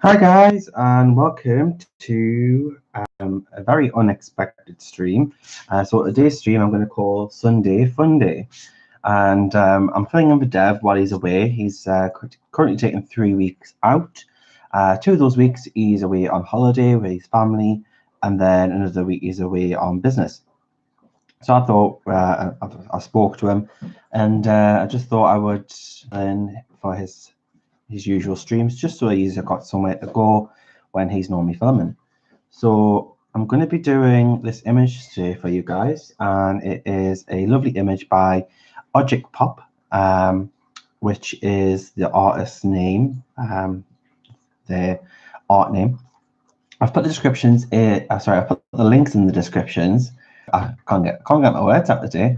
Hi guys, and welcome to a very unexpected stream. So today's stream I'm going to call Sunday Funday, and I'm filling in for Dev while he's away. He's currently taking 3 weeks out. 2 of those weeks he's away on holiday with his family, and then another week he's away on business. So I thought I spoke to him, and I just thought I would in for his usual streams, just so he's got somewhere to go when he's normally filming. So I'm going to be doing this image today for you guys, and it is a lovely image by OJKIPOPART, which is the artist's name, their art name. I've put the descriptions in, I've put the links in the descriptions. I can't get my words out today.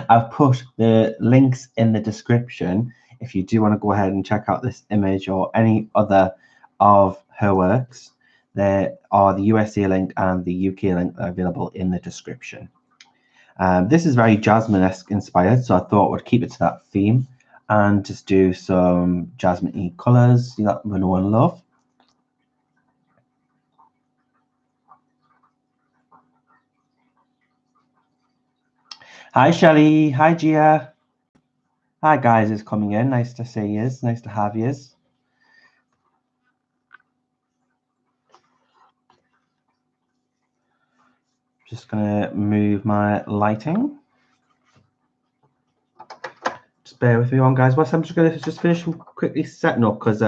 I've put the links in the description if you do want to go ahead and check out this image or any other of her works. There are the USA link and the UK link available in the description. This is very Jasmine-esque inspired, so I thought we'd keep it to that theme and just do some jasmine-y colours that we know and love. Hi Shelley, hi Gia. Hi guys, is coming in. Nice to see yous. Nice to have yous. Just gonna move my lighting. Just bear with me on, guys. I'm just gonna finish quickly setting up because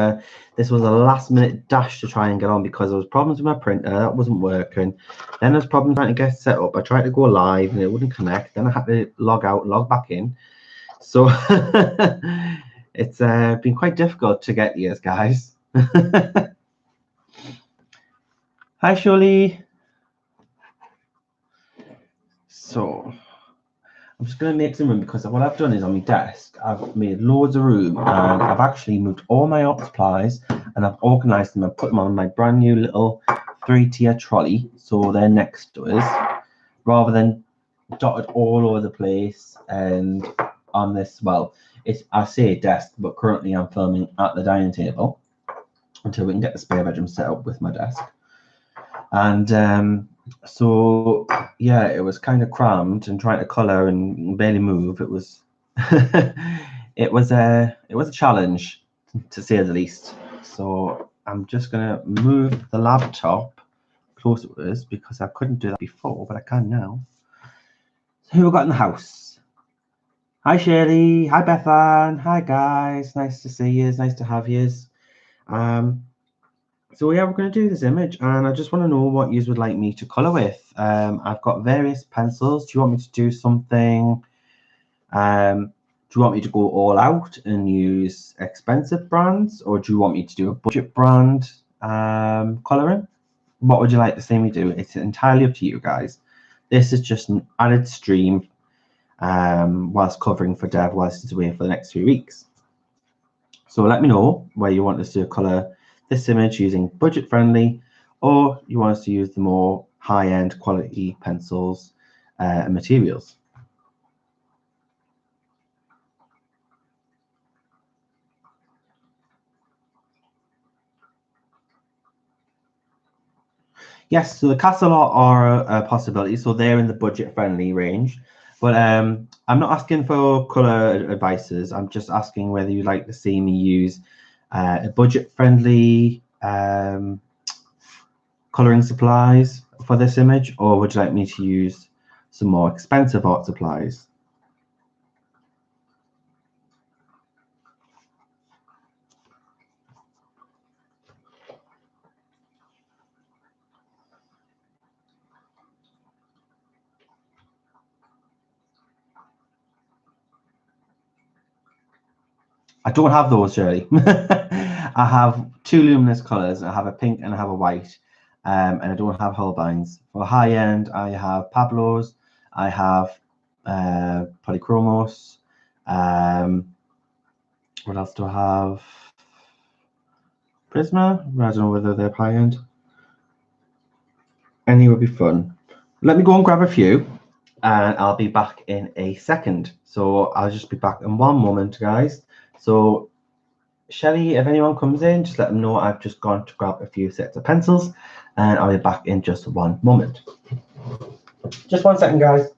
this was a last-minute dash to try and get on because there was problems with my printer that wasn't working. Then there's problems trying to get set up. I tried to go live and it wouldn't connect. Then I had to log out, and log back in. So it's been quite difficult to get yous, guys. Hi, Shirley. So I'm just going to make some room because what I've done is on my desk, I've made loads of room and I've actually moved all my art supplies and I've organised them and put them on my brand new little 3-tier trolley. So they're next to us rather than dotted all over the place and on this, well, I say desk, but currently I'm filming at the dining table until we can get the spare bedroom set up with my desk. And so yeah, it was kind of crammed and trying to color and barely move. It was it was a challenge to say the least. So I'm just gonna move the laptop closer to us because I couldn't do that before, but I can now. So who we got in the house? Hi Shirley, hi Bethan, hi guys, nice to see you, nice to have you. So yeah, we're going to do this image and I just want to know what you would like me to color with. I've got various pencils. Do you want me to do something? Do you want me to go all out and use expensive brands, or do you want me to do a budget brand coloring? What would you like to see me do? It's entirely up to you guys. This is just an added stream whilst covering for Dev whilst he's away for the next 3 weeks. So let me know where you want us to color this image using budget friendly, or you want us to use the more high-end quality pencils and materials. Yes, so the castle are a possibility, so they're in the budget friendly range. But I'm not asking for color advices. I'm just asking whether you'd like to see me use a budget friendly coloring supplies for this image, or would you like me to use some more expensive art supplies? I don't have those, Shirley. I have 2 luminous colors. I have a pink and I have a white, and I don't have Holbeins. For high end, I have Pablo's. I have Polychromos. What else do I have? Prisma. I don't know whether they're high end. Any would be fun. Let me go and grab a few, and I'll be back in a second. So I'll just be back in one moment, guys. So Shelley, if anyone comes in, just let them know I've just gone to grab a few sets of pencils, and I'll be back in just one moment. Just 1 second, guys.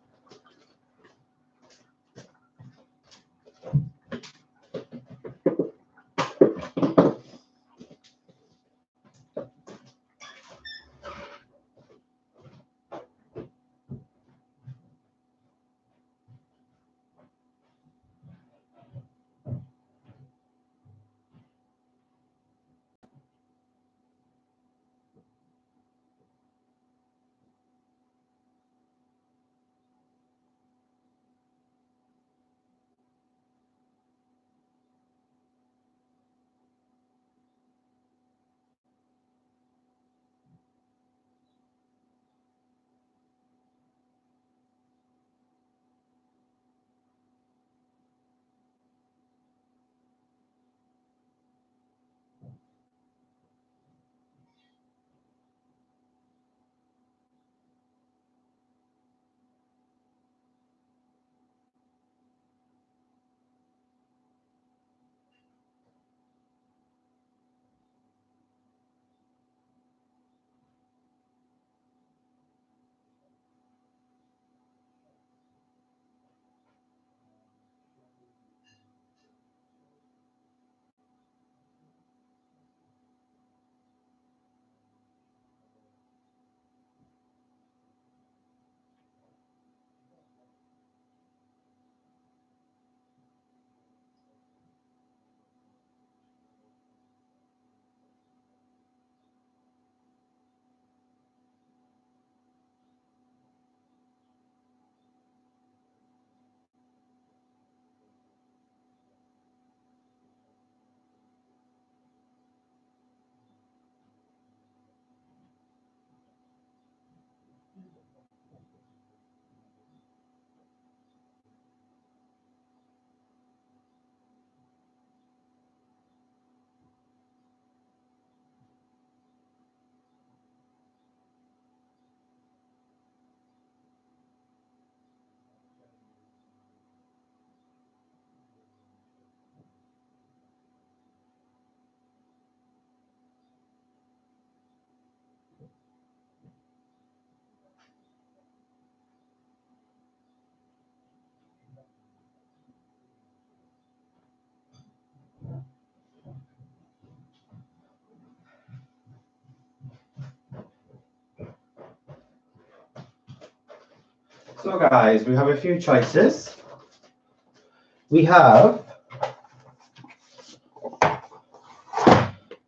So guys, we have a few choices. We have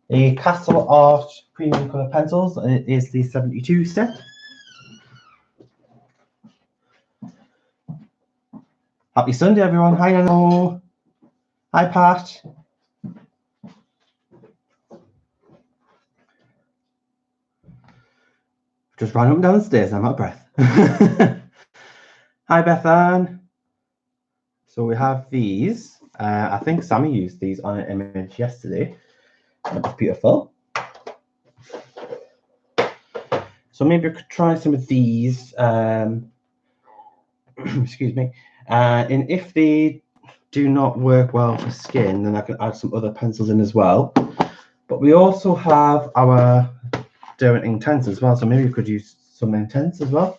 a Castle Art Premium Colour Pencils, and it is the 72 set. Happy Sunday, everyone. Hi, hello. Hi, Pat. Just ran up and down the stairs, I'm out of breath. Hi, Bethan. So we have these. I think Sammy used these on an image yesterday. That's beautiful. So maybe I could try some of these. Excuse me. And if they do not work well for skin, then I can add some other pencils in as well. But we also have our Derwent Intense as well. So maybe we could use some Intense as well.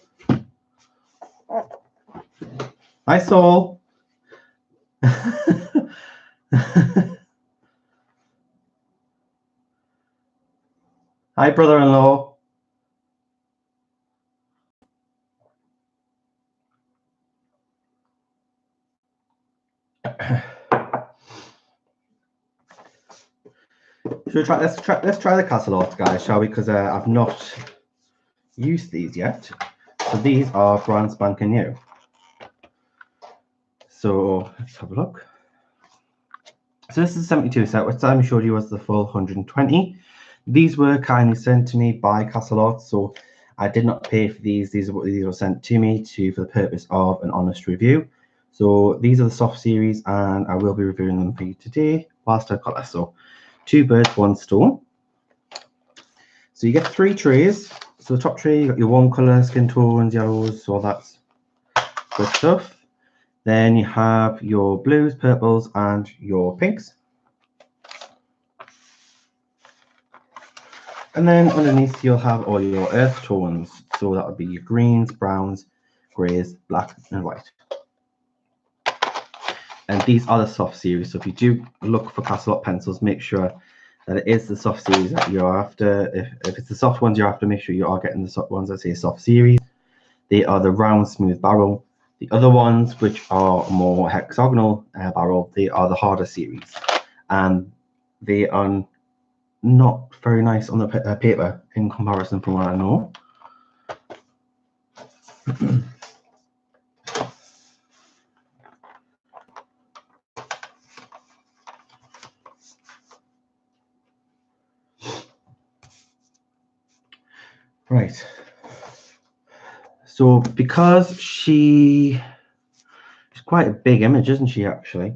Hi, Saul. Hi, brother-in-law. Should we try? Let's try the Castle Art, guys, shall we? Because I've not used these yet. So these are brand spanking new. So let's have a look. So this is a 72 set, which Simon showed you was the full 120. These were kindly sent to me by Castle Art, so I did not pay for these. These were sent to me for the purpose of an honest review. So these are the soft series, and I will be reviewing them for you today whilst I've got this. So 2 birds, 1 stone. So you get 3 trays. So the top tray, you got your warm colour, skin tones, yellows, so that's good stuff. Then you have your blues, purples, and your pinks. And then underneath you'll have all your earth tones. So that would be your greens, browns, greys, black and white. And these are the soft series. So if you do look for Castle Lock pencils, make sure that it is the soft series that you're after. If it's the soft ones you're after, make sure you are getting the soft ones that say soft series. They are the round smooth barrel. The other ones, which are more hexagonal barrel, they are the harder series. And they are not very nice on the paper in comparison from what I know. Right. So because she's quite a big image, isn't she, actually?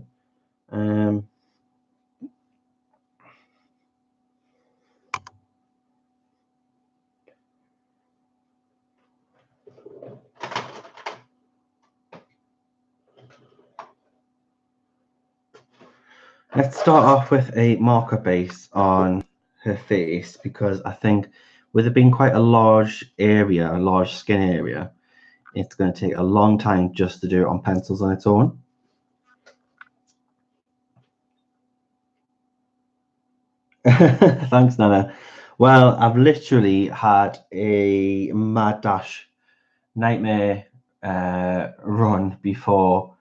Let's start off with a marker base on her face, because I think with it being quite a large area, a large skin area, it's going to take a long time just to do it on pencils on its own. Thanks, Nana. Well, I've literally had a mad dash nightmare run before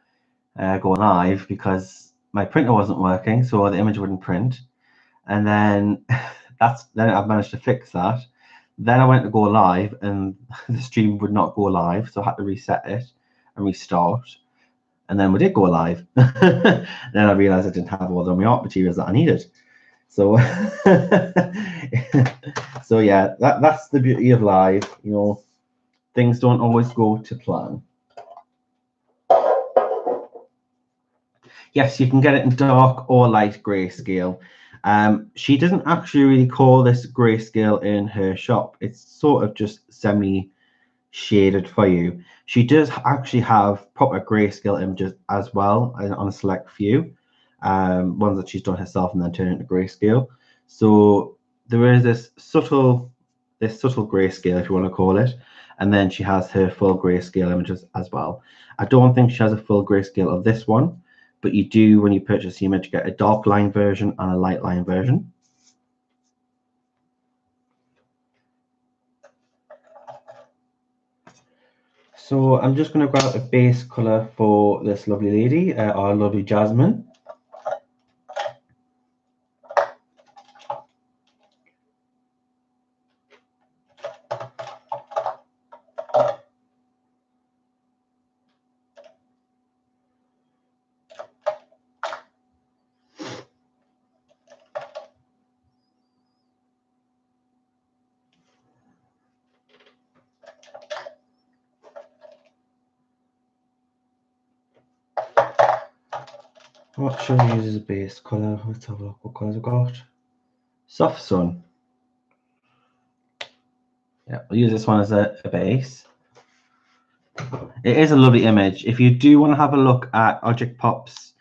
going live, because my printer wasn't working, so the image wouldn't print. And then then I've managed to fix that. Then I went to go live and the stream would not go live, so I had to reset it and restart. And then we did go live. Then I realized I didn't have all the art materials that I needed. So so yeah, that's the beauty of live. You know, things don't always go to plan. Yes, you can get it in dark or light grayscale. She doesn't actually really call this grayscale in her shop. It's sort of just semi-shaded for you. She does actually have proper grayscale images as well on a select few, ones that she's done herself and then turned into grayscale. So there is this subtle grayscale, if you want to call it, and then she has her full grayscale images as well. I don't think she has a full grayscale of this one, but you do, when you purchase the image, get a dark line version and a light line version. So I'm just going to grab a base color for this lovely lady, our lovely Jasmine. What should I use as a base color? Let's have a look what colors I've got. Soft Sun. Yeah, we'll use this one as a base. It is a lovely image. If you do want to have a look at OJKIPOP's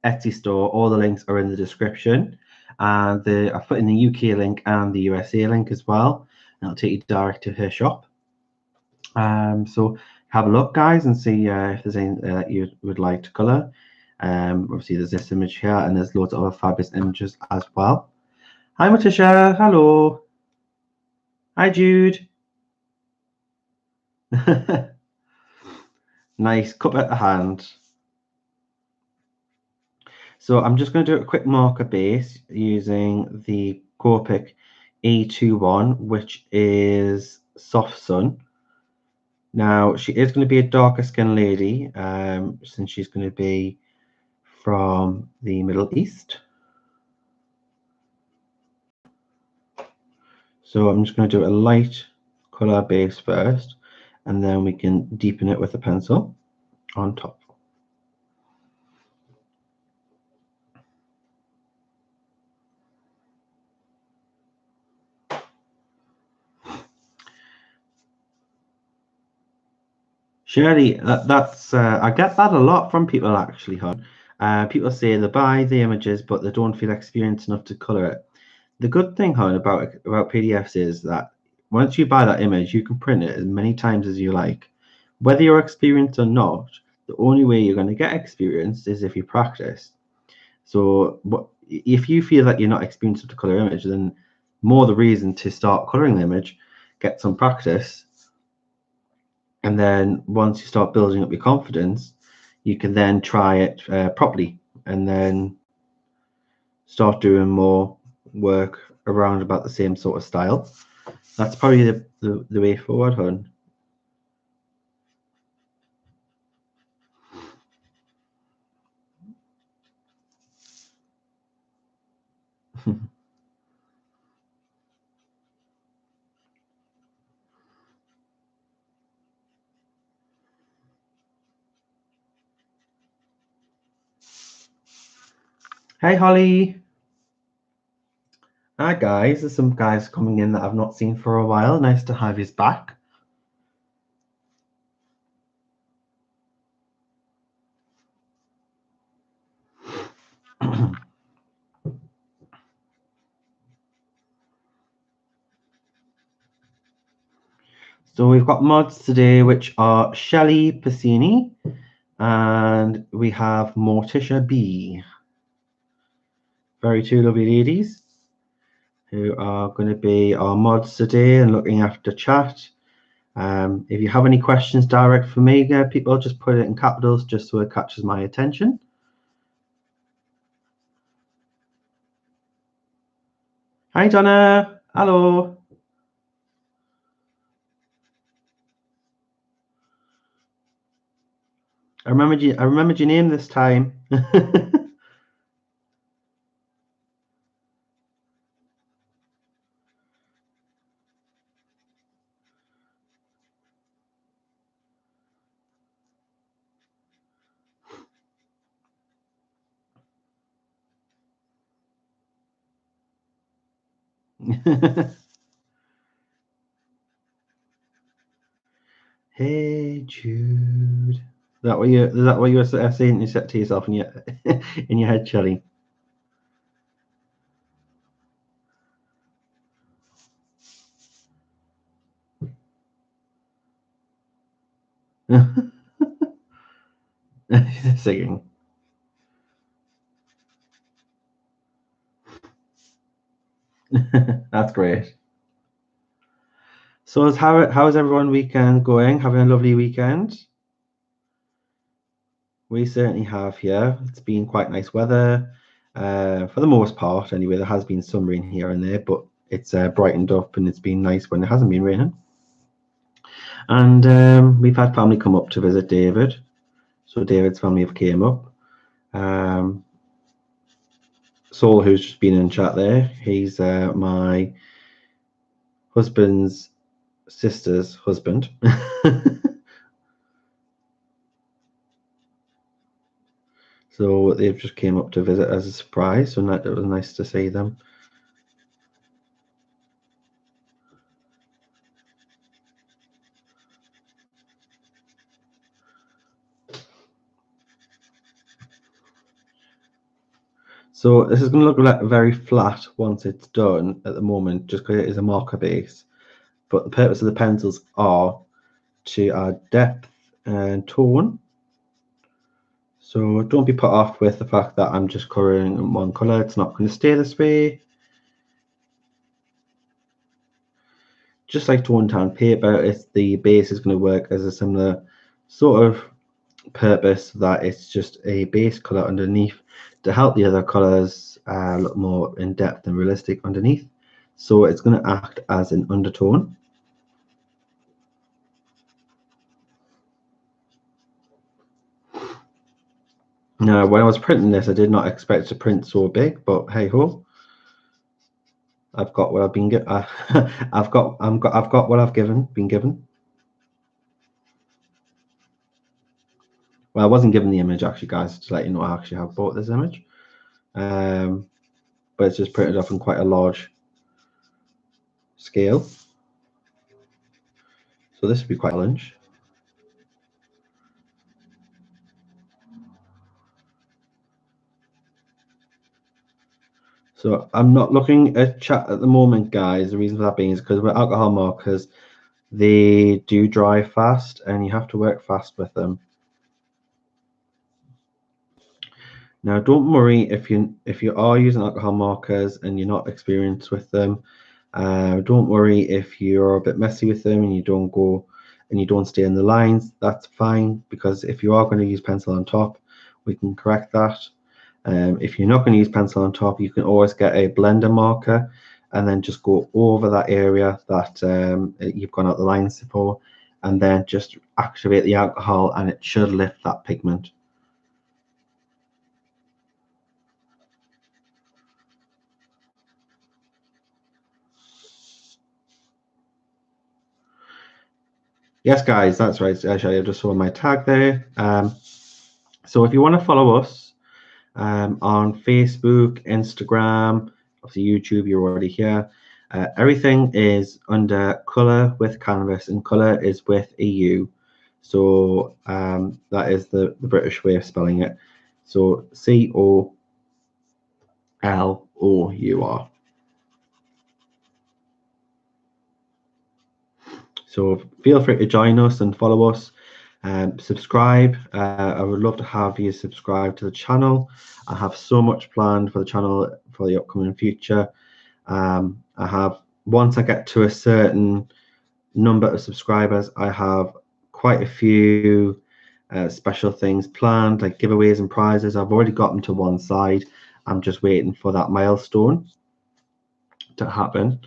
Etsy store, all the links are in the description. And I've put in the UK link and the USA link as well. And it'll take you direct to her shop. So have a look, guys, and see if there's anything that you would like to color. Obviously, there's this image here, and there's loads of other fabulous images as well. Hi, Matisha. Hello. Hi, Jude. Nice cup at the hand. So I'm just going to do a quick marker base using the Copic E21, which is Soft Sun. Now, she is going to be a darker skin lady, since she's going to be from the Middle East. So I'm just going to do a light color base first, and then we can deepen it with a pencil on top. Shirley, that's I get that a lot from people actually, hon. People say they buy the images, but they don't feel experienced enough to color it. The good thing, hon, about PDFs is that once you buy that image, you can print it as many times as you like. Whether you're experienced or not, the only way you're going to get experienced is if you practice. So if you feel that you're not experienced with the color image, then more the reason to start coloring the image, get some practice, and then once you start building up your confidence, you can then try it properly, and then start doing more work around about the same sort of style. That's probably the way forward, hon. Hey, Holly. Hi, guys. There's some guys coming in that I've not seen for a while. Nice to have you back. So we've got mods today, which are Shelley Piscini, and we have Morticia B. Very two lovely ladies who are going to be our mods today and looking after chat. If you have any questions direct for me, people, just put it in capitals just so it catches my attention. Hi, Donna. Hello. I remembered your name this time. Hey, Jude. Is that what you were saying you said to yourself in your in your head, Shelley? Singing. That's great. So how's everyone weekend going? Having a lovely weekend? We certainly have here. It's been quite nice weather, for the most part. Anyway, there has been some rain here and there, but it's brightened up and it's been nice when it hasn't been raining. And we've had family come up to visit David. So David's family have came up. Saul, who's just been in chat there, he's my husband's sister's husband. So they've just came up to visit as a surprise, so it was nice to see them. So this is going to look like very flat once it's done at the moment, just because it is a marker base. But the purpose of the pencils are to add depth and tone. So don't be put off with the fact that I'm just colouring in one colour. It's not going to stay this way. Just like Tone Town paper, the base is going to work as a similar sort of purpose, that it's just a base colour underneath to help the other colours look more in depth and realistic underneath. So it's going to act as an undertone. Now, when I was printing this, I did not expect to print so big, but hey ho, I've got what I've been given. I've got what I've been given. Well, I wasn't given the image actually, guys, to let you know I actually have bought this image. But it's just printed off in quite a large scale. So this would be quite a challenge. So I'm not looking at chat at the moment, guys. The reason for that being is because with alcohol markers, they do dry fast and you have to work fast with them. Now, don't worry if you are using alcohol markers and you're not experienced with them. Don't worry if you're a bit messy with them and you don't stay in the lines. That's fine, because if you are going to use pencil on top, we can correct that. If you're not going to use pencil on top, you can always get a blender marker and then just go over that area that you've gone out the lines for, and then just activate the alcohol and it should lift that pigment. Yes, guys, that's right. Actually, I just saw my tag there. So if you want to follow us on Facebook, Instagram, obviously YouTube, you're already here. Everything is under Colour with Canvas, and Colour is with a U. So that is the British way of spelling it. So COLOUR. So feel free to join us and follow us. Subscribe. I would love to have you subscribe to the channel. I have so much planned for the channel for the upcoming future. Once I get to a certain number of subscribers, I have quite a few special things planned, like giveaways and prizes. I've already got them to one side. I'm just waiting for that milestone to happen.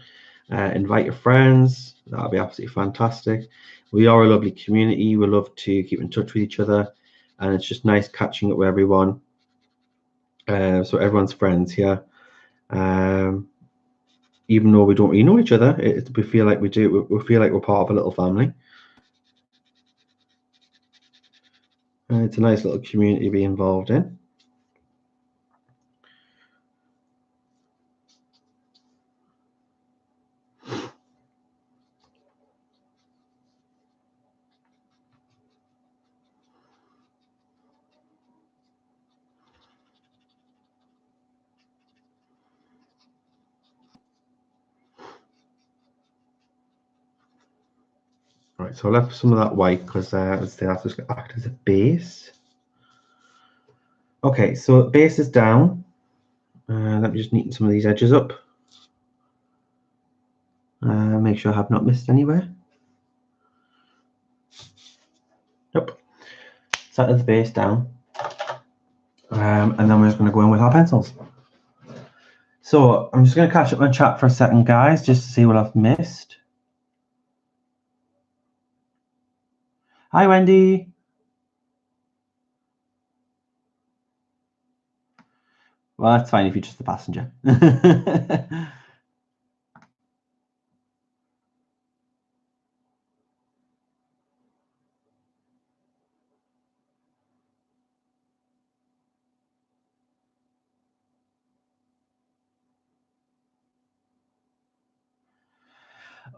Invite your friends. That'll be absolutely fantastic. We are a lovely community. We love to keep in touch with each other, and it's just nice catching up with everyone. So everyone's friends here. Even though we don't really know each other, we feel like we do. We feel like we're part of a little family. It's a nice little community to be involved in. Right, so I left some of that white because that's just going to act as a base. Okay, so base is down. Let me just neaten some of these edges up. Make sure I have not missed anywhere. Nope. Set the base down. And then we're just going to go in with our pencils. So I'm just going to catch up on chat for a second, guys, just to see what I've missed. Hi, Wendy. Well, that's fine if you're just the passenger.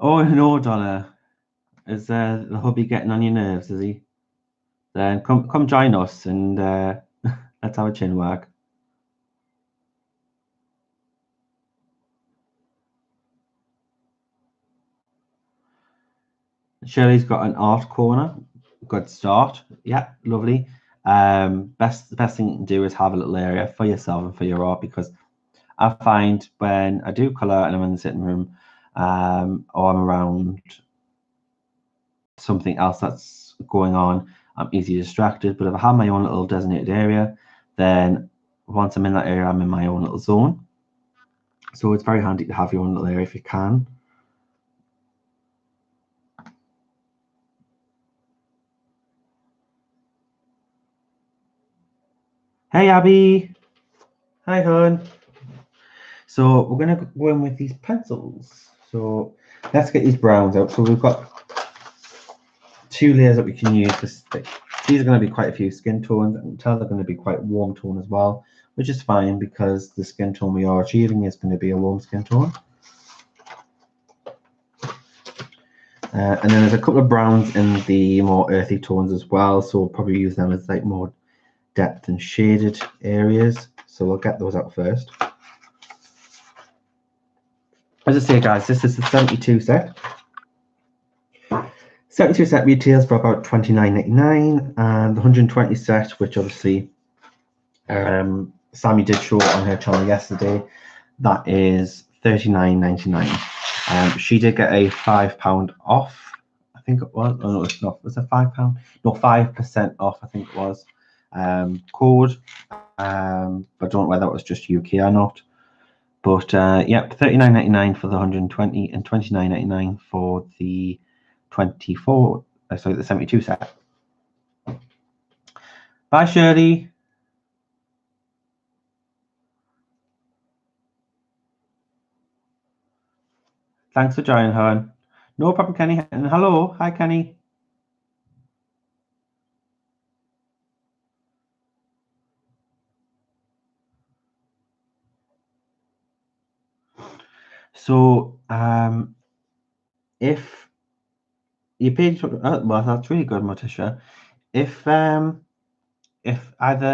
Oh no, Donna. Is the hubby getting on your nerves, is he? Then come join us and let's have a chin wag. Shirley's got an art corner. Good start. Yeah, lovely. The best thing you can do is have a little area for yourself and for your art, because I find when I do colour and I'm in the sitting room or I'm around something else that's going on, I'm easily distracted. But if I have my own little designated area, then once I'm in that area, I'm in my own little zone. So it's very handy to have your own little area if you can. Hey, Abby. Hi, hon. So we're going to go in with these pencils. So let's get these browns out. So we've got two layers that we can use to stick. These are going to be quite a few skin tones. I can tell they're going to be quite warm tone as well, which is fine because the skin tone we are achieving is going to be a warm skin tone. And then there's a couple of browns in the more earthy tones as well. So we'll probably use them as like more depth and shaded areas. So we'll get those out first. as I say, guys, this is the 72 set. 72 set retails for about $29.99, and the 120 set, which obviously Sammy did show on her channel yesterday, that is $39.99. She did get a £5 off, I think it was. Oh no, it's not. Was it £5? No, 5% off, I think it was. Code, but I don't know whether it was just UK or not. But yep, $39.99 for the 120 and $29.99 for the 24. Sorry, the 72 set. Bye, Shirley. Thanks for joining, Helen. No problem, Kenny. And hello, hi, Kenny. So, if you paid, well, that's really good, Morticia. If either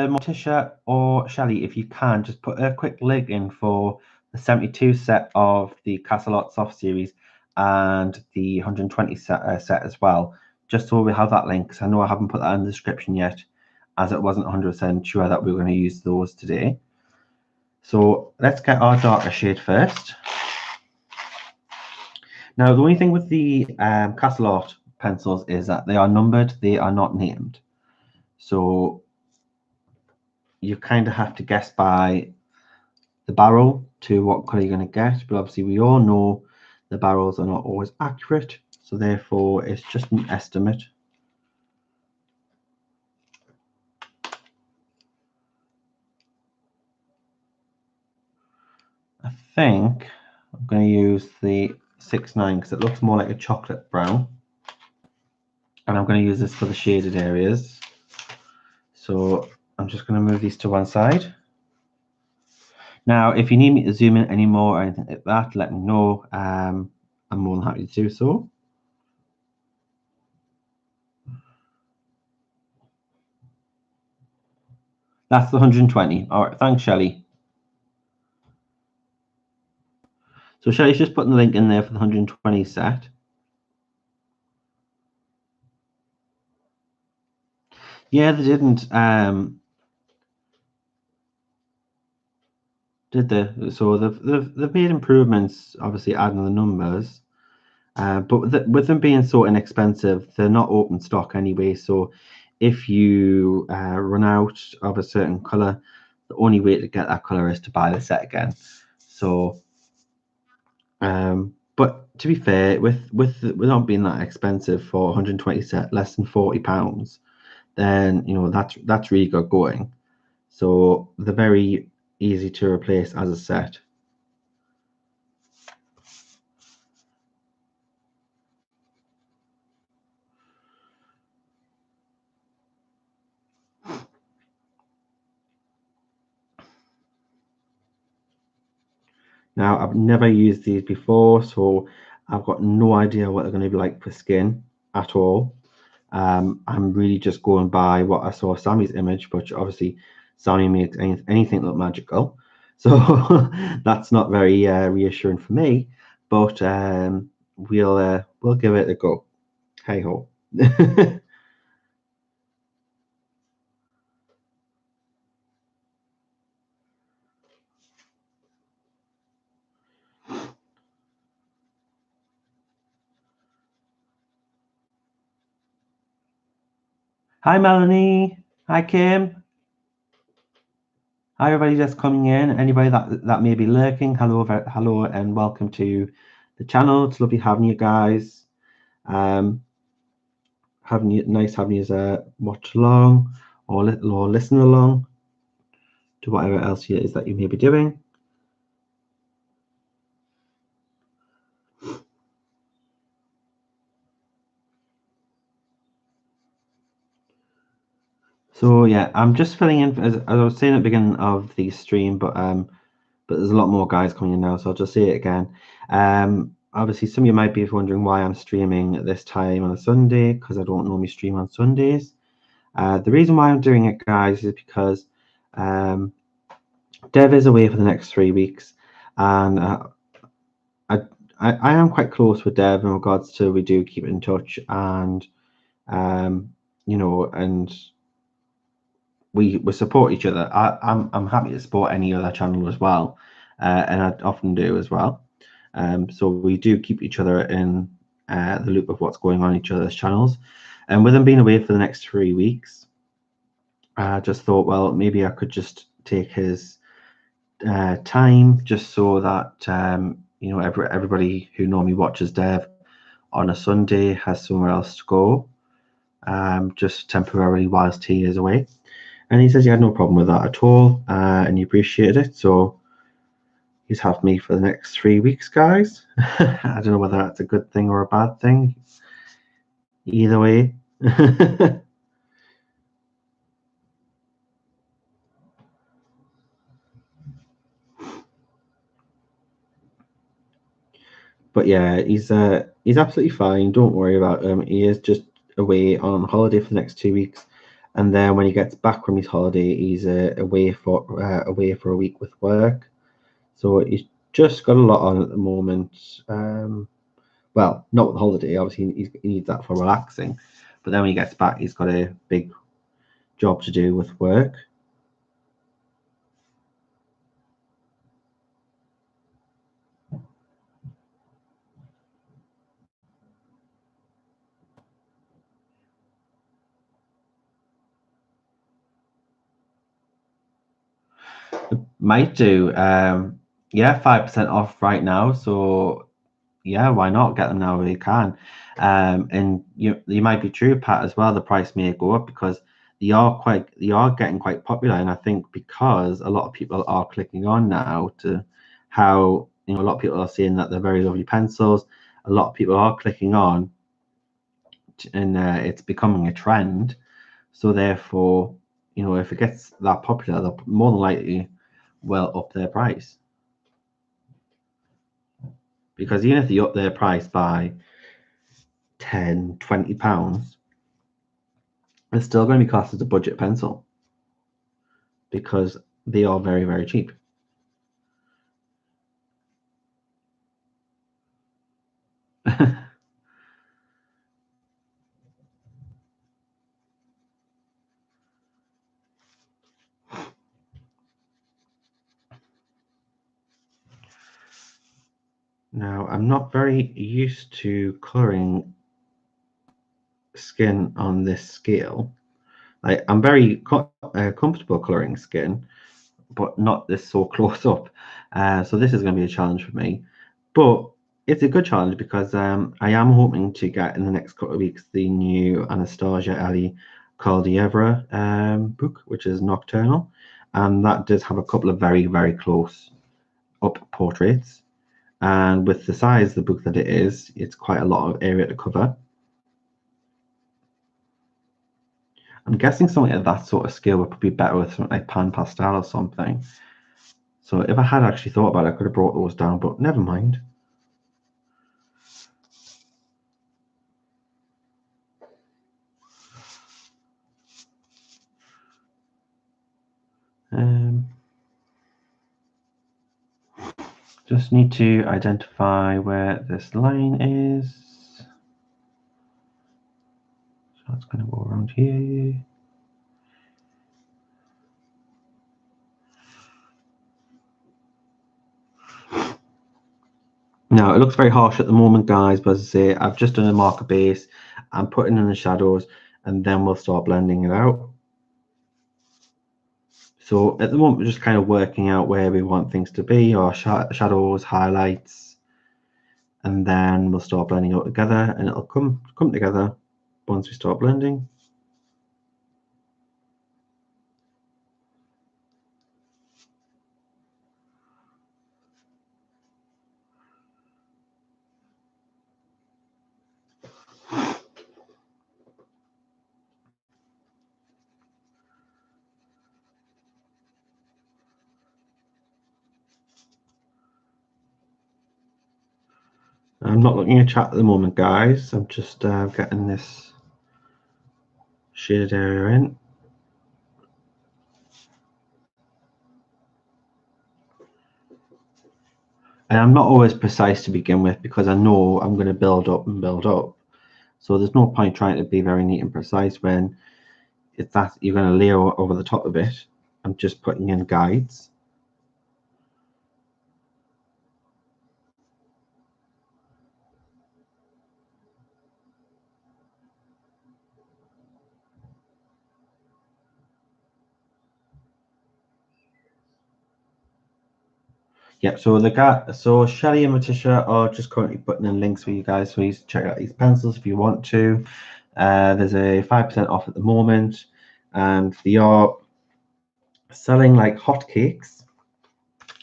Morticia or Shelley, if you can, just put a quick link in for the 72 set of the Castle Soft series and the 120 set as well, just so we have that link, because I know I haven't put that in the description yet, as it wasn't 100% sure that we were going to use those today. So let's get our darker shade first. Now, the only thing with the Castle Art pencils is that they are numbered, they are not named. So you kind of have to guess by the barrel to what color you're going to get, but obviously we all know the barrels are not always accurate, so therefore it's just an estimate. I think I'm going to use the 6-9 because it looks more like a chocolate brown, and I'm going to use this for the shaded areas. So I'm just going to move these to one side. Now, if you need me to zoom in any more or anything like that, let me know. I'm more than happy to do so. That's the 120. All right, thanks, Shelley. So Shelley's just putting the link in there for the 120 set. Yeah, they didn't. Did they? So they've made improvements, obviously adding the numbers. But with them being so inexpensive, they're not open stock anyway. So if you run out of a certain color, the only way to get that color is to buy the set again. So, but to be fair, with not being that expensive for 120 set, less than £40, then you know that's really good going. So they're very easy to replace as a set. Now, I've never used these before, so I've got no idea what they're going to be like for skin at all. I'm really just going by what I saw Sammy's image, but obviously Sammy makes anything look magical. So that's not very reassuring for me, but we'll give it a go. Hey ho. Hi, Melanie. Hi, Kim. Hi, everybody that's coming in. Anybody that may be lurking, hello, and welcome to the channel. It's lovely having you guys. Nice having you watch along or listen along to whatever else it is that you may be doing. So yeah, I'm just filling in as I was saying at the beginning of the stream, but there's a lot more guys coming in now, so I'll just say it again. Obviously, some of you might be wondering why I'm streaming at this time on a Sunday, because I don't normally stream on Sundays. The reason why I'm doing it, guys, is because Dev is away for the next 3 weeks, and I am quite close with Dev in regards to we do keep in touch, and you know, and we support each other. I'm happy to support any other channel as well, and I often do as well. So we do keep each other in the loop of what's going on each other's channels. And with him being away for the next 3 weeks, I just thought, well, maybe I could just take his time just so that you know, everybody who normally watches Dev on a Sunday has somewhere else to go, just temporarily whilst he is away. And he says he had no problem with that at all, and he appreciated it. So he's had me for the next 3 weeks, guys. I don't know whether that's a good thing or a bad thing. Either way. But yeah, he's absolutely fine. Don't worry about him. He is just away on holiday for the next 2 weeks, and then when he gets back from his holiday, he's away for a week with work. So he's just got a lot on at the moment. Well, not with the holiday. Obviously, he needs that for relaxing. But then when he gets back, he's got a big job to do with work. Might do. Yeah, 5% off right now. So yeah, why not get them now if you can? And you might be true, Pat, as well. The price may go up because they are getting quite popular, and I think because a lot of people are clicking on now to how, you know, a lot of people are saying that they're very lovely pencils. A lot of people are clicking on, and it's becoming a trend. So therefore, you know, if it gets that popular, they'll more than likely will up their price. Because even if they up their price by 10, £20, it's still going to be classed as a budget pencil because they are very, very cheap. Now, I'm not very used to colouring skin on this scale. I'm very comfortable colouring skin, but not this so close up. So this is going to be a challenge for me. But it's a good challenge because I am hoping to get in the next couple of weeks the new Anastasia Ali Caldievra book, which is Nocturnal. And that does have a couple of very, very close up portraits. And with the size of the book that it is, it's quite a lot of area to cover. I'm guessing something at that sort of scale would be better with something like pan pastel or something. So if I had actually thought about it, I could have brought those down, but never mind. Just need to identify where this line is. So it's going to go around here. Now it looks very harsh at the moment, guys, but as I say, I've just done a marker base. I'm putting in the shadows, and then we'll start blending it out. So at the moment, we're just kind of working out where we want things to be, our shadows, highlights, and then we'll start blending it together, and it'll come together once we start blending. I'm not looking at chat at the moment, guys. I'm just getting this shaded area in. And I'm not always precise to begin with because I know I'm going to build up and build up. So there's no point trying to be very neat and precise when it's that you're going to layer over the top of it. I'm just putting in guides. Yep, so Shelley and Matisha are just currently putting in links for you guys, so you check out these pencils if you want to. There's a 5% off at the moment, and they are selling like hotcakes.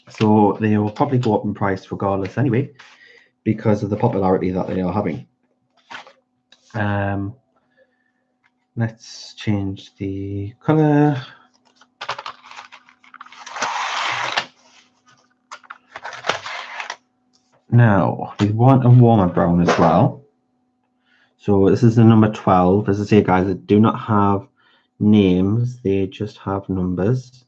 So they will probably go up in price regardless anyway, because of the popularity that they are having. Let's change the color. Now, we want a warmer brown as well. So this is the number 12. As I say, guys, they do not have names. They just have numbers.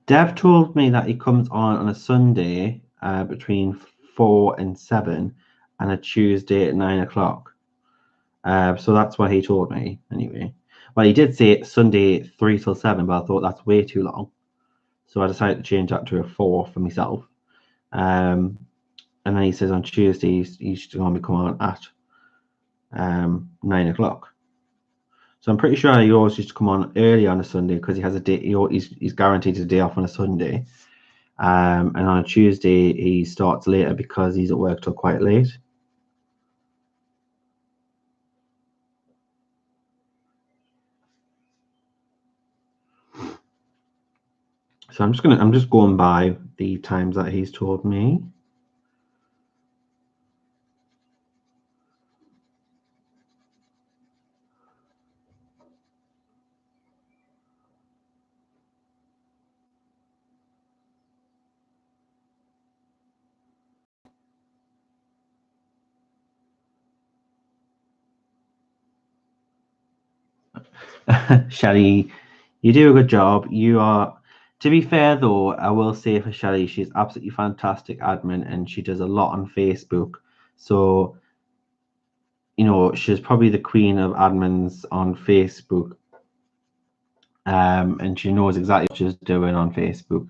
Dev told me that he comes on a Sunday between 4 and 7 and a Tuesday at 9 o'clock. So that's what he told me anyway. Well, he did say Sunday 3 till 7, but I thought that's way too long. So I decided to change that to a 4 for myself. And then he says on Tuesday he's going to come on at 9 o'clock. So I'm pretty sure he always used to come on early on a Sunday because he has a day. He's guaranteed a day off on a Sunday. And on a Tuesday he starts later because he's at work till quite late. So I'm just going by the times that he's told me. Shelley, you do a good job. You are, to be fair though, I will say for Shelley, she's absolutely fantastic admin and she does a lot on Facebook. So, you know, she's probably the queen of admins on Facebook. And she knows exactly what she's doing on Facebook.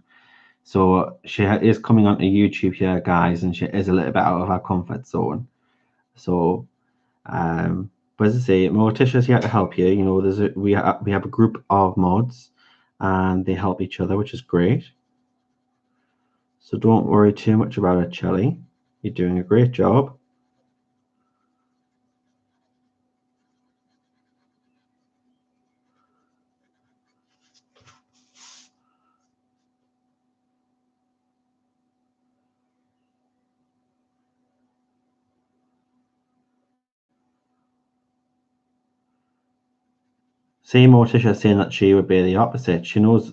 So she is coming onto YouTube here, guys, and she is a little bit out of her comfort zone. So, but as I say, Morticia's here to help you. You know, we have a group of mods, and they help each other, which is great. So don't worry too much about it, Shelley. You're doing a great job. See, Morticia saying that she would be the opposite. She knows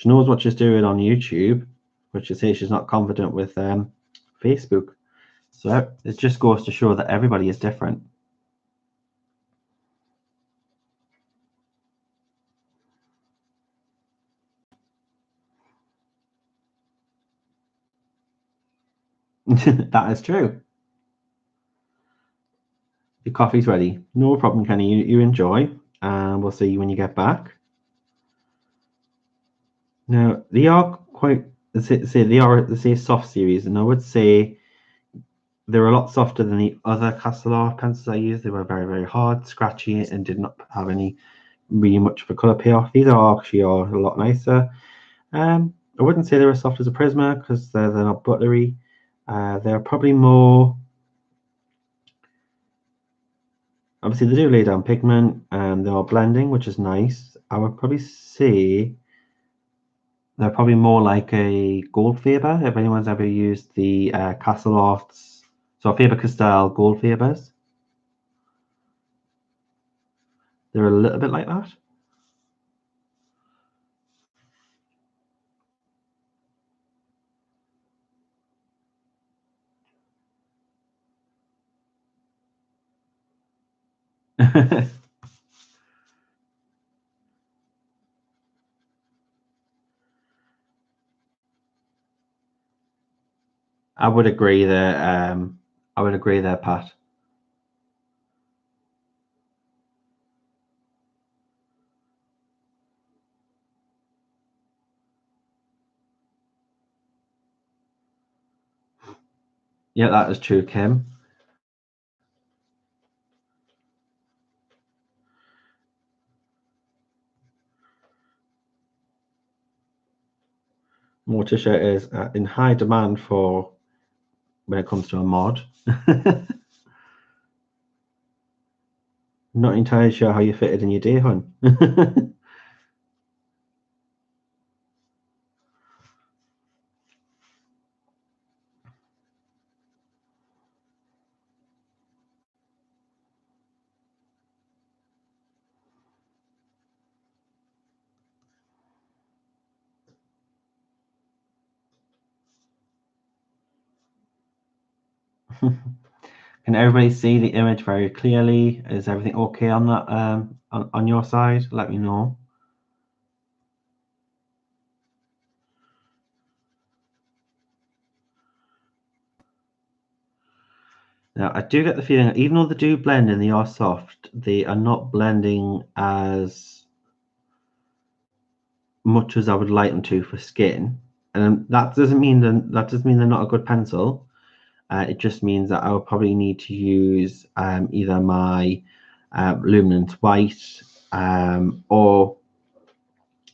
what she's doing on YouTube, but she says she's not confident with Facebook. So it just goes to show that everybody is different. That is true. Your coffee's ready. No problem, Kenny. You enjoy, and we'll see you when you get back. Now, they are quite, they say soft series, and I would say they're a lot softer than the other Castle Art pencils I used. They were very, very hard, scratchy, and did not have any really much of a colour payoff. These are actually a lot nicer. I wouldn't say they're as soft as a Prisma because they're not buttery. They're probably more. Obviously, they do lay down pigment and they are blending, which is nice. I would probably say they're probably more like a gold Faber. If anyone's ever used the Castle Arts, so Faber Castell gold Fabers. They're a little bit like that. I would agree there. I would agree there, Pat. Yeah, that is true, Kim. Morticia is in high demand for when it comes to a mod. Not entirely sure how you fit it in your day, hun. Can everybody see the image very clearly? Is everything okay on that on your side? Let me know. Now, I do get the feeling that even though they do blend and they are soft, they are not blending as much as I would like them to for skin. And that doesn't mean they're not a good pencil. It just means that I will probably need to use either my luminance white or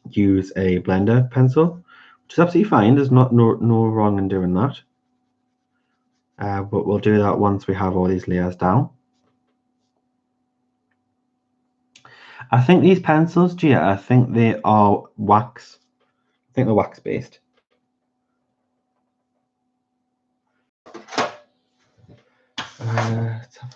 use a blender pencil, which is absolutely fine. There's no wrong in doing that. But we'll do that once we have all these layers down. I think these pencils, Gia, I think they are wax. I think they're wax based. Let's have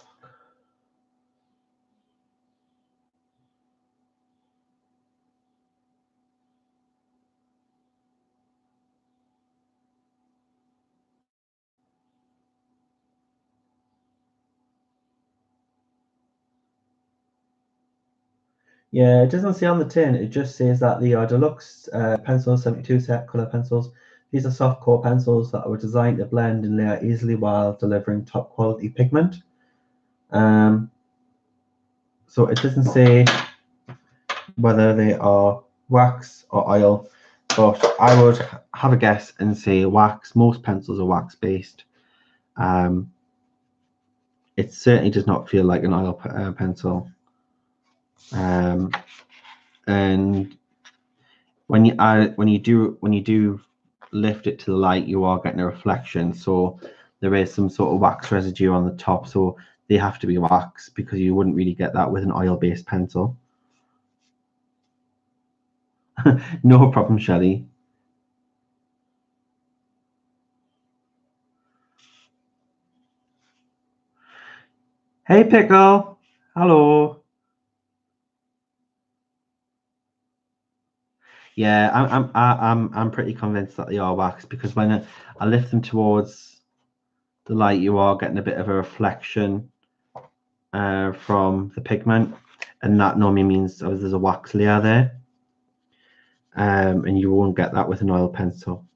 Yeah, it doesn't say on the tin. It just says that the deluxe pencils, 72 set color pencils. These are soft core pencils that were designed to blend and layer easily while delivering top quality pigment. So it doesn't say whether they are wax or oil, but I would have a guess and say wax. Most pencils are wax based. It certainly does not feel like an oil pencil. And when you do lift it to the light, you are getting a reflection. So there is some sort of wax residue on the top. So they have to be wax because you wouldn't really get that with an oil-based pencil. No problem, Shelley. Hey, Pickle. Hello. Yeah, I'm pretty convinced that they are wax because when I lift them towards the light, you are getting a bit of a reflection from the pigment, and that normally means there's a wax layer there, and you won't get that with an oil pencil.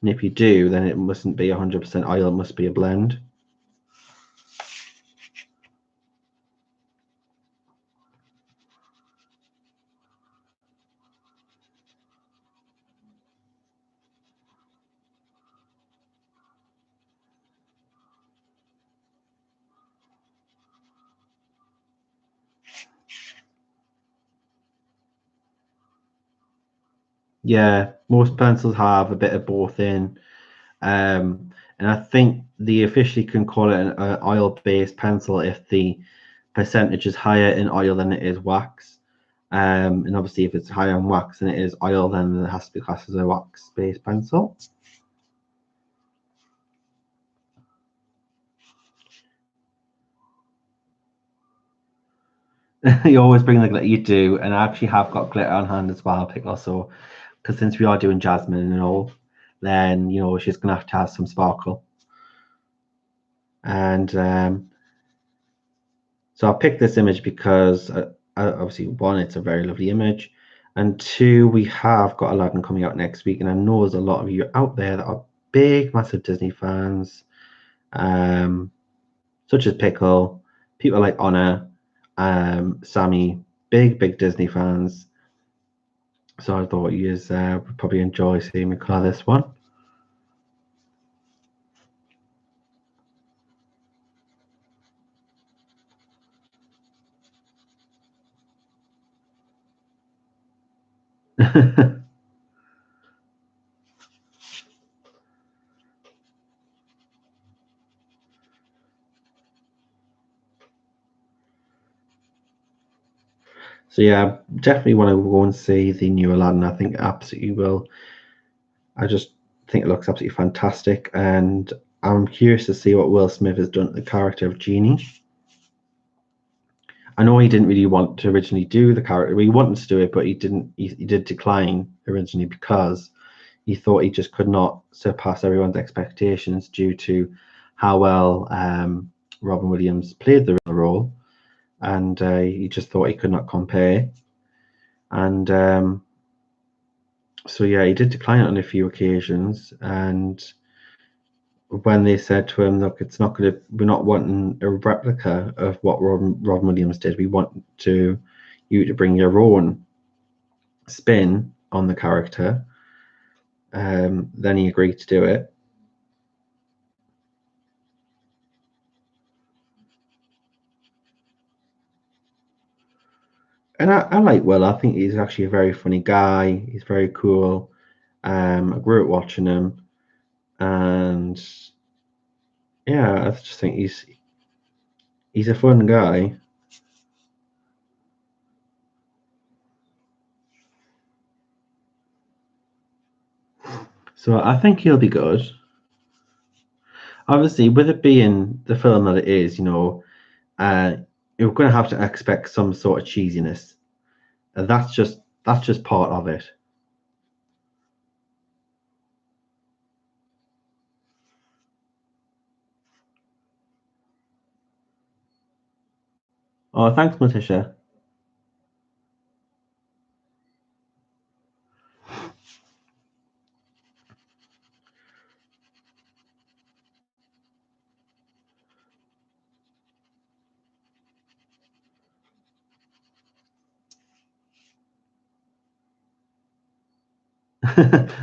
And if you do, then it mustn't be 100% oil; it must be a blend. Yeah, most pencils have a bit of both in. And I think they officially can call it an oil-based pencil if the percentage is higher in oil than it is wax. And obviously, if it's higher in wax than it is oil, then it has to be classed as a wax-based pencil. You always bring the glitter. You do, and I actually have got glitter on hand as well, Pickle. So, because since we are doing Jasmine and all, then she's gonna have to have some sparkle. And so I picked this image because obviously, one, it's a very lovely image, and two, we have got Aladdin coming out next week, and I know there's a lot of you out there that are big, massive Disney fans, such as Pickle, people like Honor, Sammy, big Disney fans. So I thought you would probably enjoy seeing me colour this one. So yeah, definitely want to go and see the new Aladdin. I think absolutely will. I just think it looks absolutely fantastic, and I'm curious to see what Will Smith has done to the character of Genie. I know he didn't really want to originally do the character. He wanted to do it, but he didn't. He did decline originally because he thought he just could not surpass everyone's expectations due to how well Robin Williams played the role, and he just thought he could not compare. And so yeah, he did decline it on a few occasions. And when they said to him, "Look, it's not going to. We're not wanting a replica of what Robin Williams did. We want you to bring your own spin on the character." Then he agreed to do it. And I like Will. I think he's actually a very funny guy. He's very cool. I grew up watching him, and yeah, I just think he's a fun guy. So I think he'll be good. Obviously, with it being the film that it is, you're going to have to expect some sort of cheesiness. And that's just part of it. Oh, thanks, Matisha.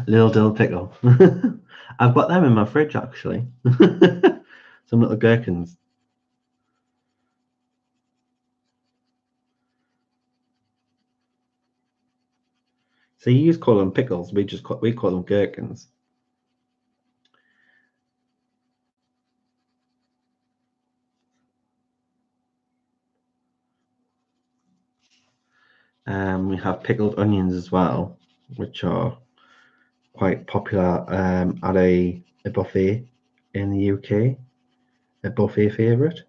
Little dill pickle. I've got them in my fridge actually. Some little gherkins. So you just call them pickles. We call them gherkins. We have pickled onions as well, which are quite popular at a buffet in the UK. A buffet favourite.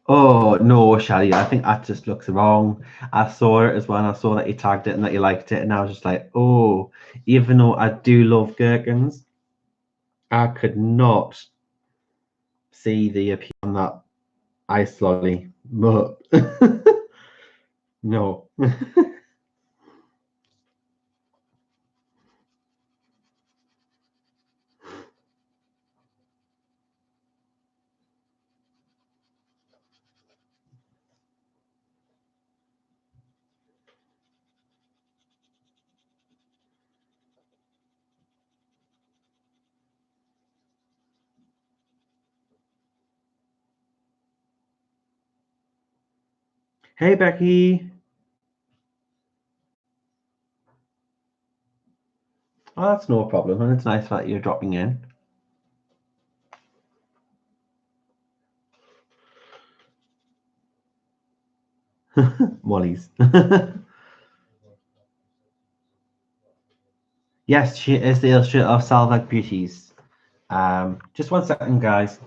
Oh no, Shally, I think that just looks wrong. I saw it as well, and I saw that you tagged it and that you liked it, and I was just like, oh, even though I do love gherkins, I could not see the appeal on that ice lolly. But no. Hey Becky. Oh, that's no problem, and it's nice that you're dropping in. Wally's. Yes, she is the illustrator of Salvac Beauties. Just 1 second, guys.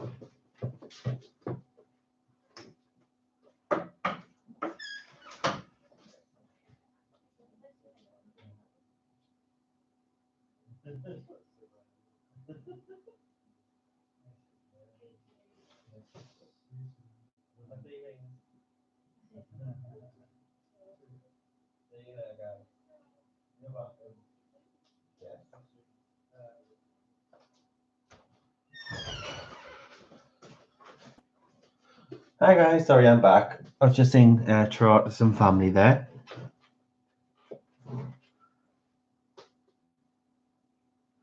Hi guys, sorry I'm back. I was just saying to some family there.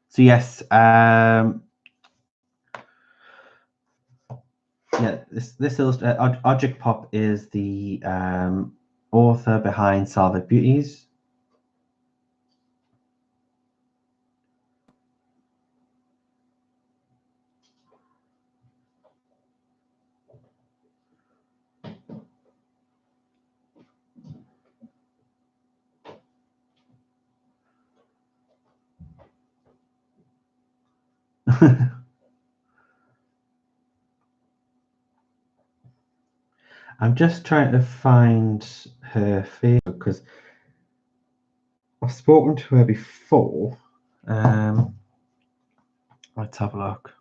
So yes, yeah, this OJKIPOPART is the author behind Slavic Beauties. I'm just trying to find her Facebook because I've spoken to her before. Let's have a look.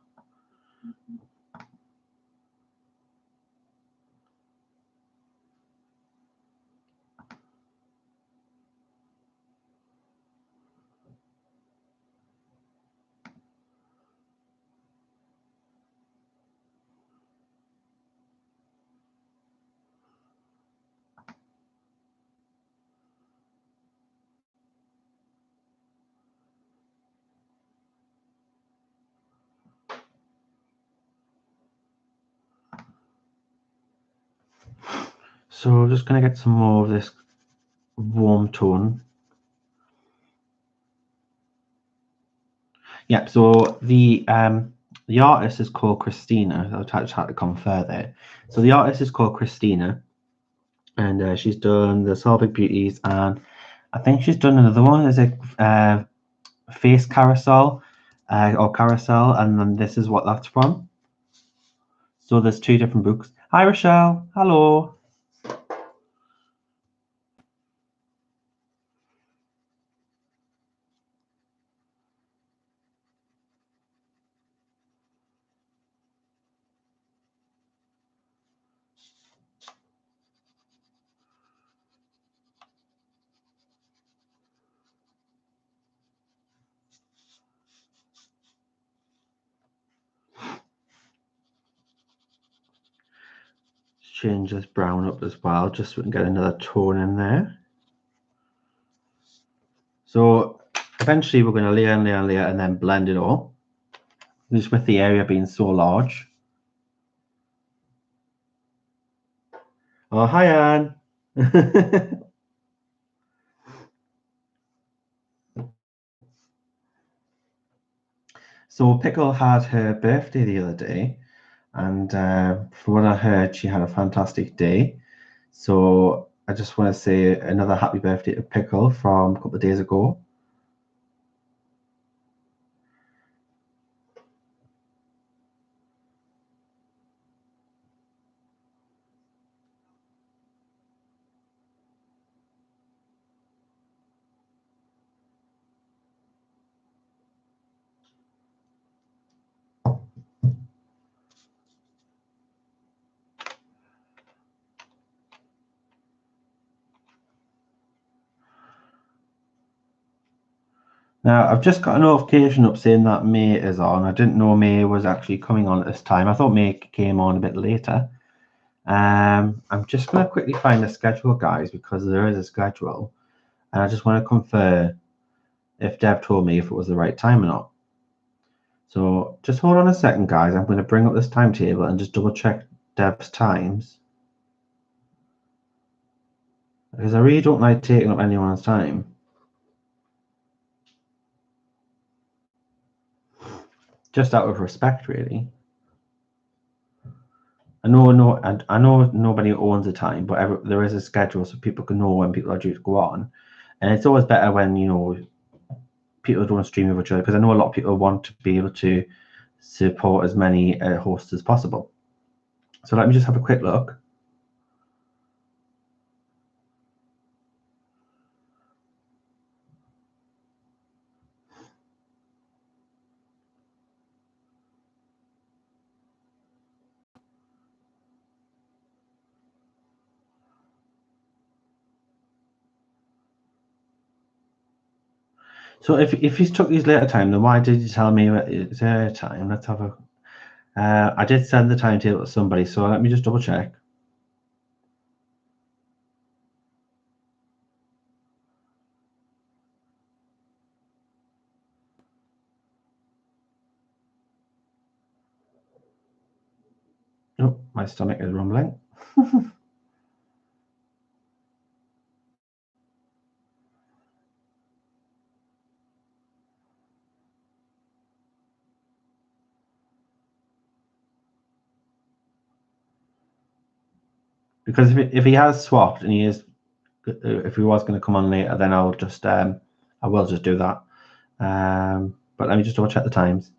So I'm just going to get some more of this warm tone. Yeah, so the artist is called Christina. I just had to come further. So the artist is called Christina, and she's done the Slavic Beauties, and I think she's done another one. Is it Face Carousel or Carousel? And then this is what that's from. So there's 2 different books. Hi, Rochelle. Hello. Change this brown up as well, just so we can get another tone in there. So eventually we're going to layer and layer and layer and then blend it all, just with the area being so large. Oh, hi, Anne. So Pickle had her birthday the other day, and from what I heard, she had a fantastic day. So I just want to say another happy birthday to Pickle from a couple of days ago. Now, I've just got a notification up saying that May is on. I didn't know May was actually coming on at this time. I thought May came on a bit later. I'm just going to quickly find the schedule, guys, because there is a schedule. And I just want to confirm if Deb told me if it was the right time or not. So just hold on a second, guys. I'm going to bring up this timetable and just double check Deb's times. Because I really don't like taking up anyone's time. Just out of respect, really. I know nobody owns the time, but there is a schedule so people can know when people are due to go on. And it's always better when, you know, people don't stream with each other, because I know a lot of people want to be able to support as many hosts as possible. So let me just have a quick look. So if he's took his later time, then why did you tell me it's air time? Let's have a. I did send the timetable to somebody, so let me just double check. Oh, my stomach is rumbling. Because if he has swapped and he is, if he was going to come on later, then I'll just I will just do that. But let me just double check the times.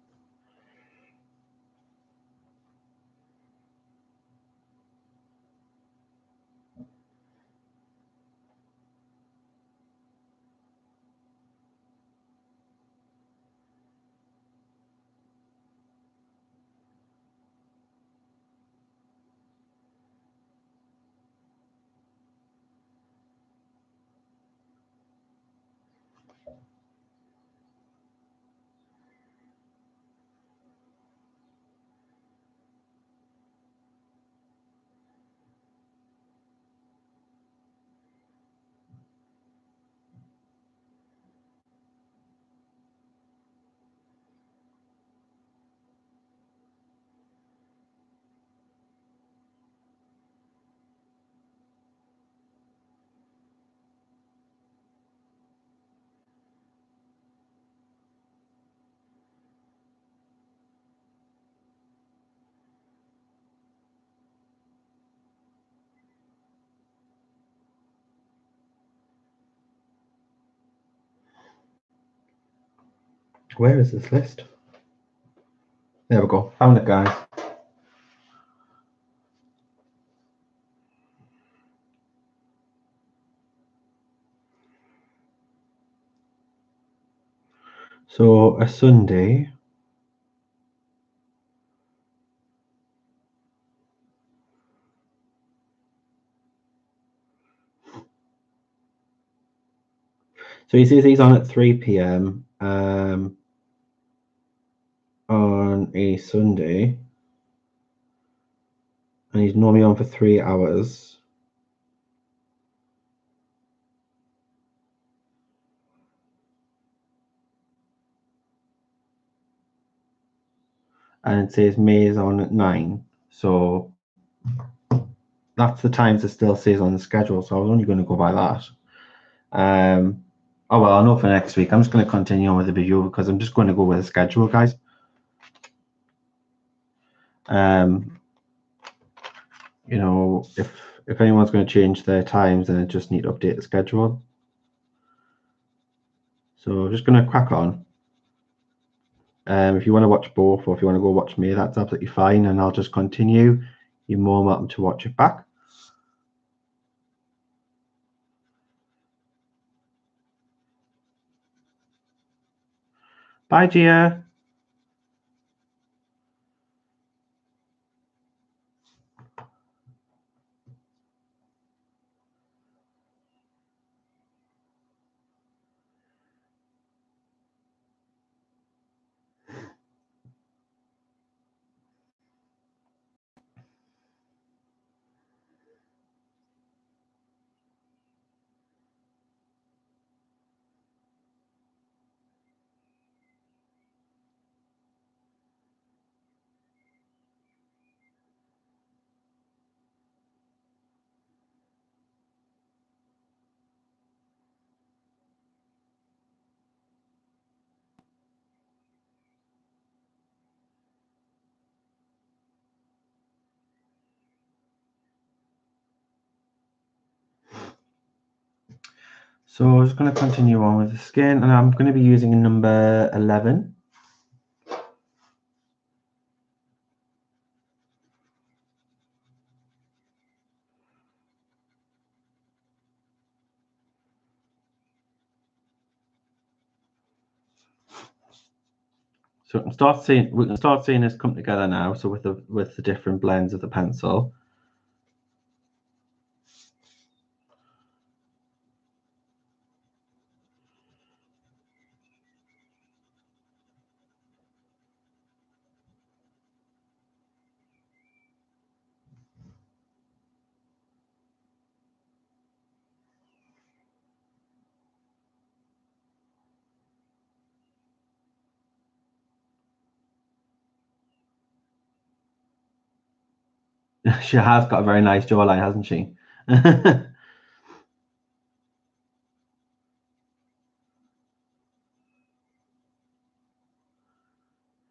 Where is this list? There we go. Found it, guys. So a Sunday. So he says he's on at 3 p.m. On a Sunday, and he's normally on for 3 hours. And it says May is on at 9. So that's the times it still says on the schedule. So I was only going to go by that. Oh well, I'll know for next week. I'm just going to continue on with the video because I'm just going to go with the schedule, guys. You know, if anyone's going to change their times, then I just need to update the schedule. So I'm just going to crack on. If you want to watch both, or if you want to go watch me, that's absolutely fine, and I'll just continue. You're more than welcome to watch it back. Bye, Gia. So I'm just going to continue on with the skin, and I'm going to be using a number 11. So we can start seeing this come together now. So with the different blends of the pencil. She has got a very nice jawline, hasn't she?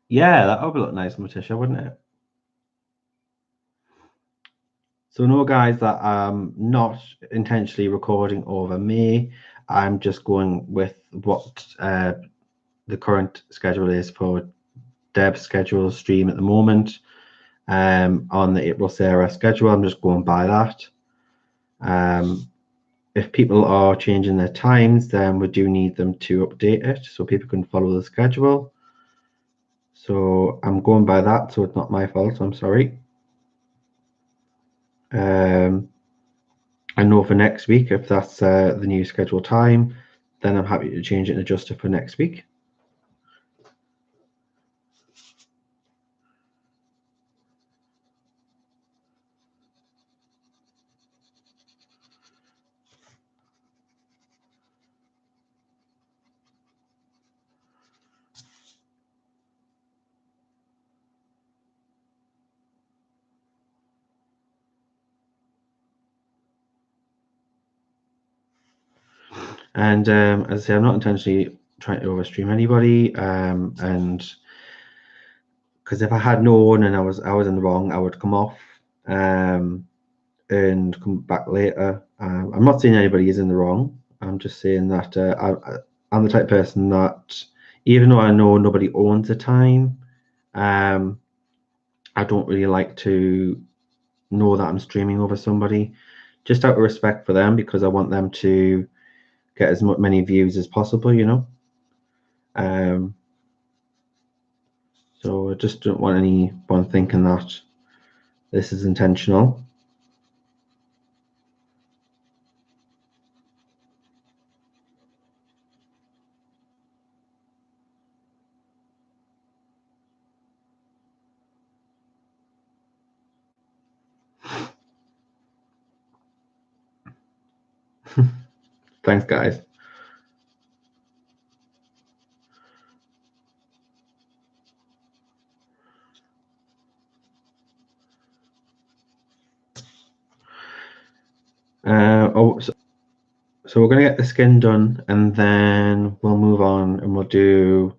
Yeah, that would look nice, Morticia, wouldn't it? So no, guys, that I'm not intentionally recording over me. I'm just going with what the current schedule is for Deb's schedule stream at the moment. On the April Sarah schedule, I'm just going by that. If people are changing their times, then we do need them to update it so people can follow the schedule. So I'm going by that, so it's not my fault. I'm sorry. I know for next week, if that's the new schedule time, then I'm happy to change it and adjust it for next week. And as I say, I'm not intentionally trying to overstream anybody, and because if I had known and I was in the wrong, I would come off and come back later. I'm not saying anybody is in the wrong. I'm just saying that I'm the type of person that even though I know nobody owns the time, I don't really like to know that I'm streaming over somebody, just out of respect for them, because I want them to get as many views as possible, you know. So I just don't want anyone thinking that this is intentional. Thanks, guys. So we're going to get the skin done, and then we'll move on and we'll do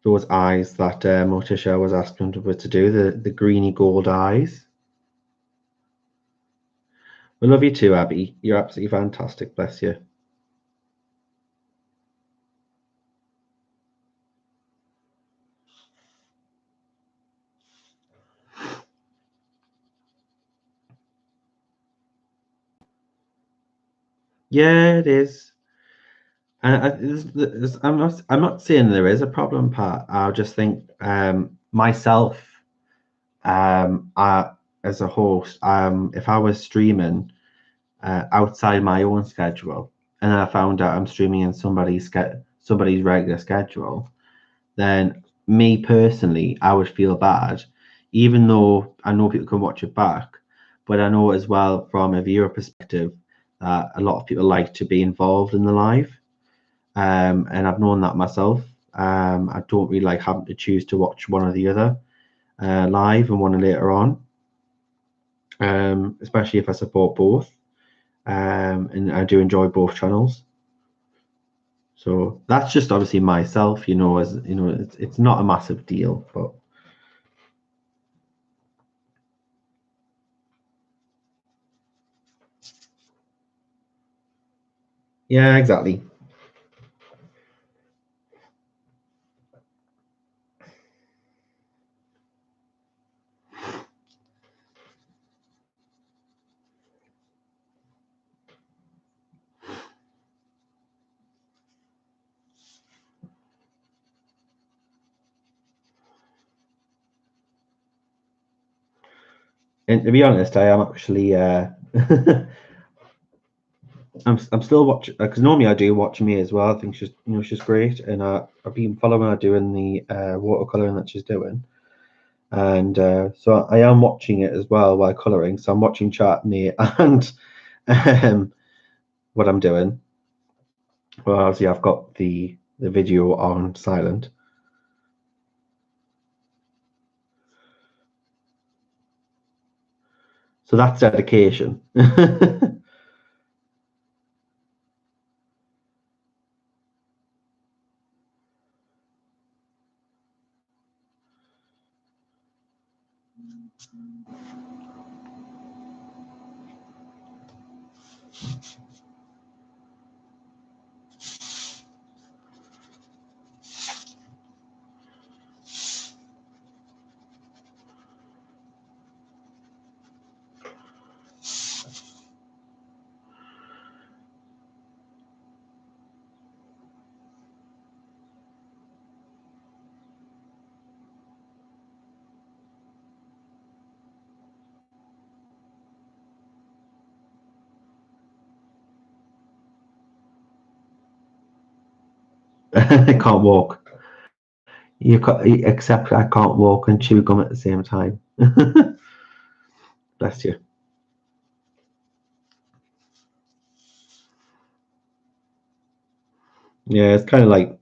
those eyes that Morticia was asking to do, the greeny gold eyes. We love you too, Abby. You're absolutely fantastic. Bless you. Yeah, it is. I'm not saying there is a problem, Pat. I just think myself, as a host, if I was streaming outside my own schedule, and I found out I'm streaming in somebody's regular schedule, then me personally, I would feel bad, even though I know people can watch it back. But I know as well from a viewer perspective that a lot of people like to be involved in the live. And I've known that myself. I don't really like having to choose to watch one or the other live and one later on, especially if I support both. And I do enjoy both channels. So that's just obviously myself, you know, as you know, it's not a massive deal, but yeah, exactly. And to be honest, I am actually I'm still watching because normally I do watch me as well. I think she's great, and I've been following her doing the watercoloring that she's doing, and so I am watching it as well while coloring. So I'm watching Chat Me and what I'm doing. Well, obviously I've got the video on silent. So that's dedication. I can't walk. You can't, except I can't walk and chew gum at the same time. Bless you. Yeah, it's kind of like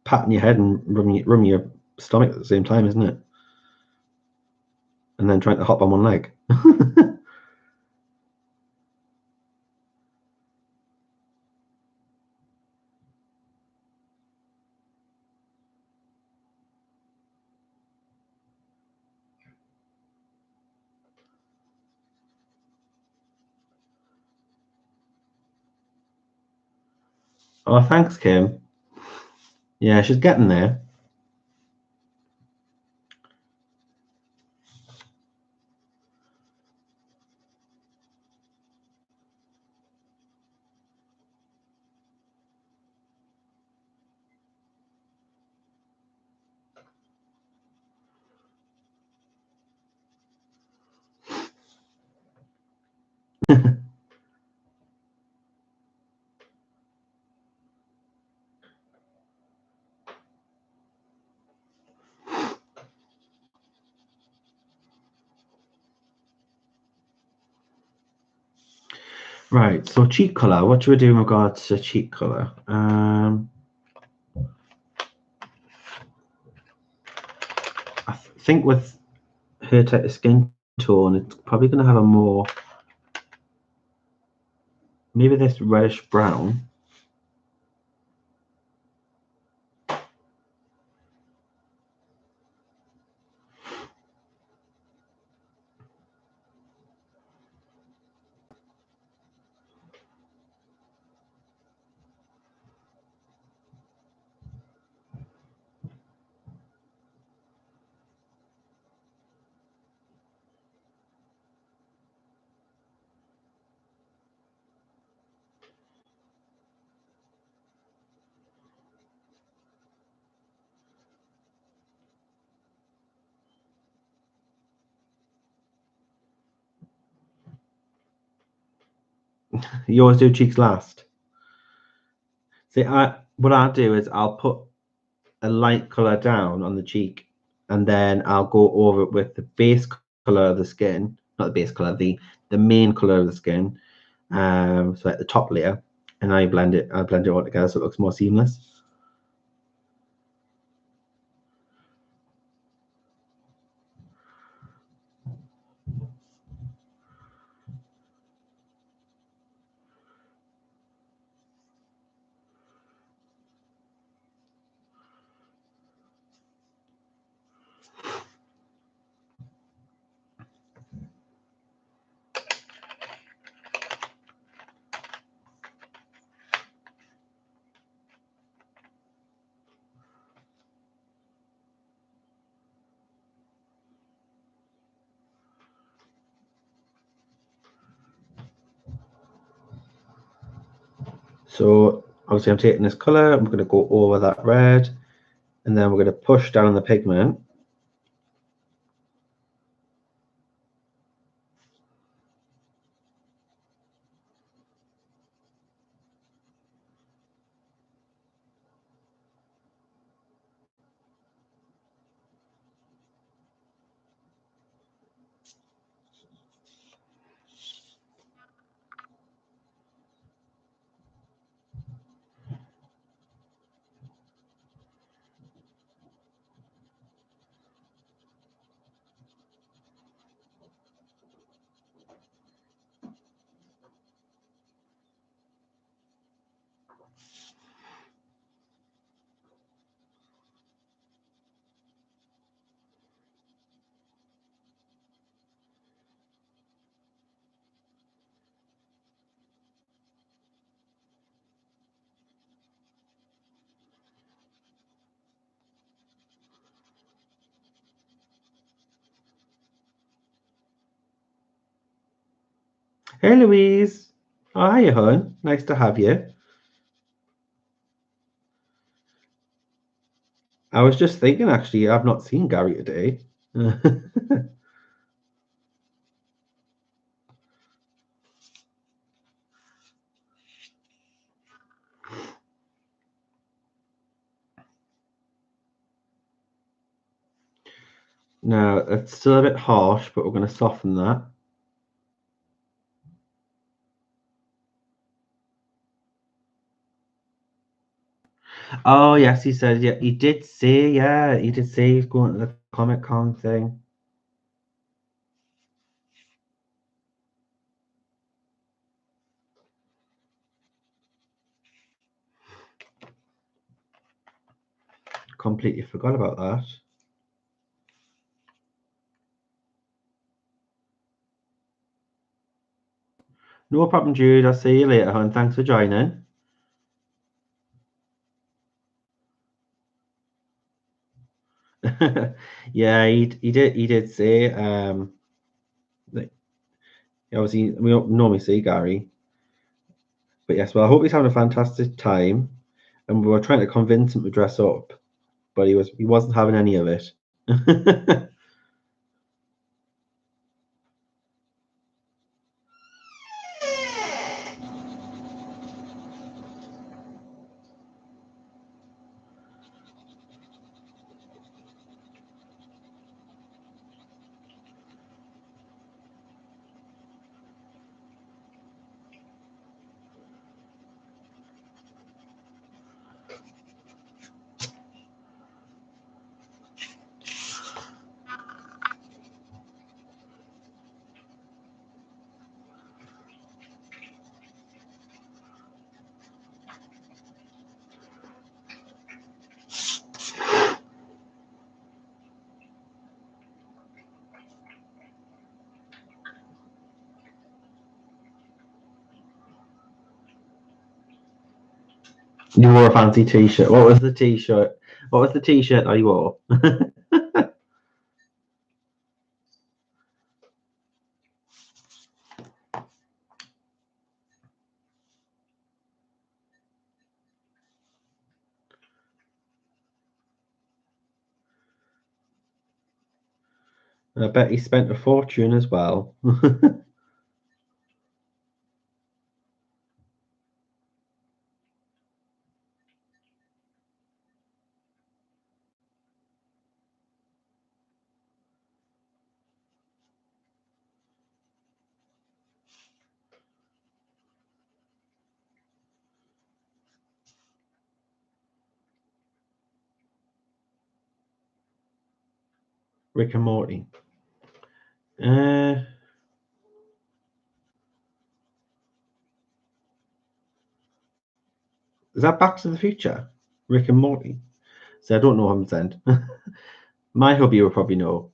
patting your head and rubbing your stomach at the same time, isn't it? And then trying to hop on one leg. Oh, thanks, Kim. Yeah, she's getting there. Right, so cheek colour. What do we do in regards to cheek colour? I think with her type of skin tone, it's probably going to have a more, maybe this reddish brown. You always do cheeks last. See, what I'll do is I'll put a light color down on the cheek, and then I'll go over it with the base color of the skin, not the base color, the main color of the skin. So like the top layer, and I blend it all together so it looks more seamless. So obviously I'm taking this color, I'm going to go over that red, and then we're going to push down the pigment. Hey, Louise. Oh, hiya, hon. Nice to have you. I was just thinking, actually, I've not seen Gary today. Now, it's still a bit harsh, but we're going to soften that. Oh, yes, he said, yeah, he did say he's going to the Comic Con thing. Completely forgot about that. No problem, Jude. I'll see you later, hon. Thanks for joining. Yeah, he did say that obviously we don't normally see Gary, but yes. Well, I hope he's having a fantastic time, and we were trying to convince him to dress up, but he wasn't having any of it. You wore a fancy t-shirt. What was the t-shirt? What was the t-shirt I wore? I bet he spent a fortune as well. Rick and Morty. Is that Back to the Future? Rick and Morty. So I don't know him then. My hubby will probably know.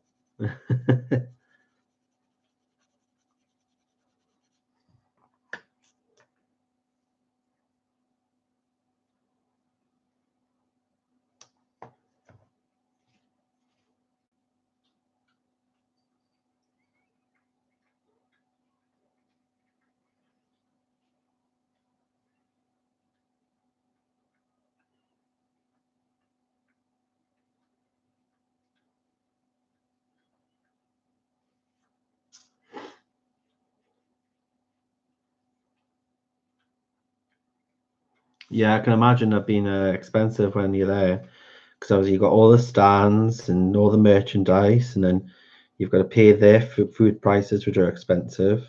Yeah, I can imagine that being expensive when you're there, because obviously you've got all the stands and all the merchandise, and then you've got to pay their food prices, which are expensive.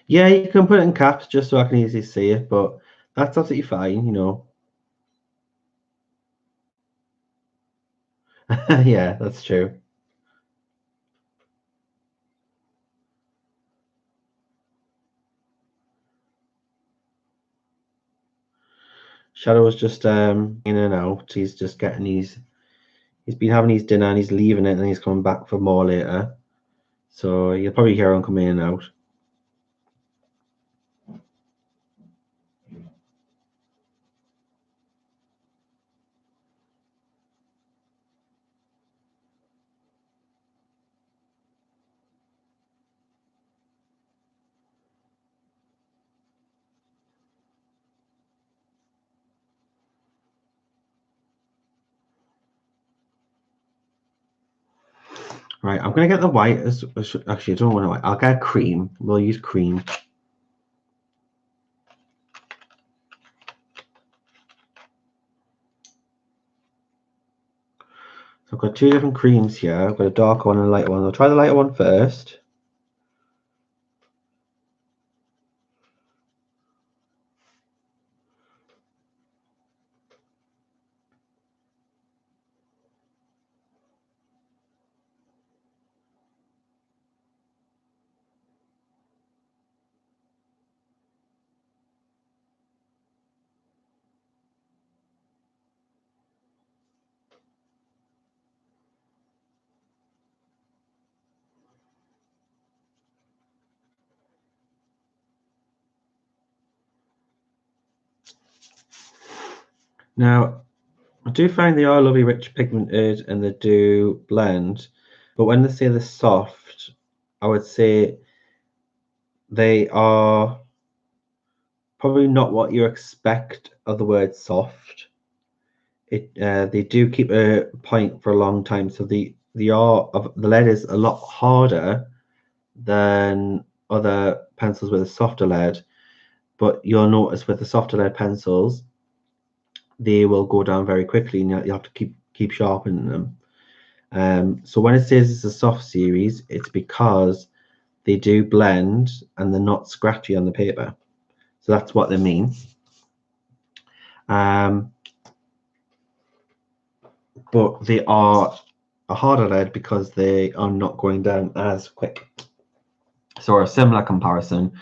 Yeah, you can put it in caps just so I can easily see it, but that's absolutely fine, you know. Yeah, that's true. Shadow's just in and out. He's just getting he's been having his dinner and he's leaving it and he's coming back for more later. So you'll probably hear him come in and out. Right, I'm gonna get the white actually I don't want white. I'll get cream. We'll use cream. So I've got two different creams here. I've got a darker one and a lighter one. I'll try the lighter one first. Now, I do find they are lovely, rich, pigmented, and they do blend. But when they say they're soft, I would say they are probably not what you expect of the word soft. They do keep a point for a long time, so the lead is a lot harder than other pencils with a softer lead. But you'll notice with the softer lead pencils, they will go down very quickly, and you have to keep sharpening them. So when it says it's a soft series, it's because they do blend and they're not scratchy on the paper. So that's what they mean. But they are a harder lead because they are not going down as quick. So a similar comparison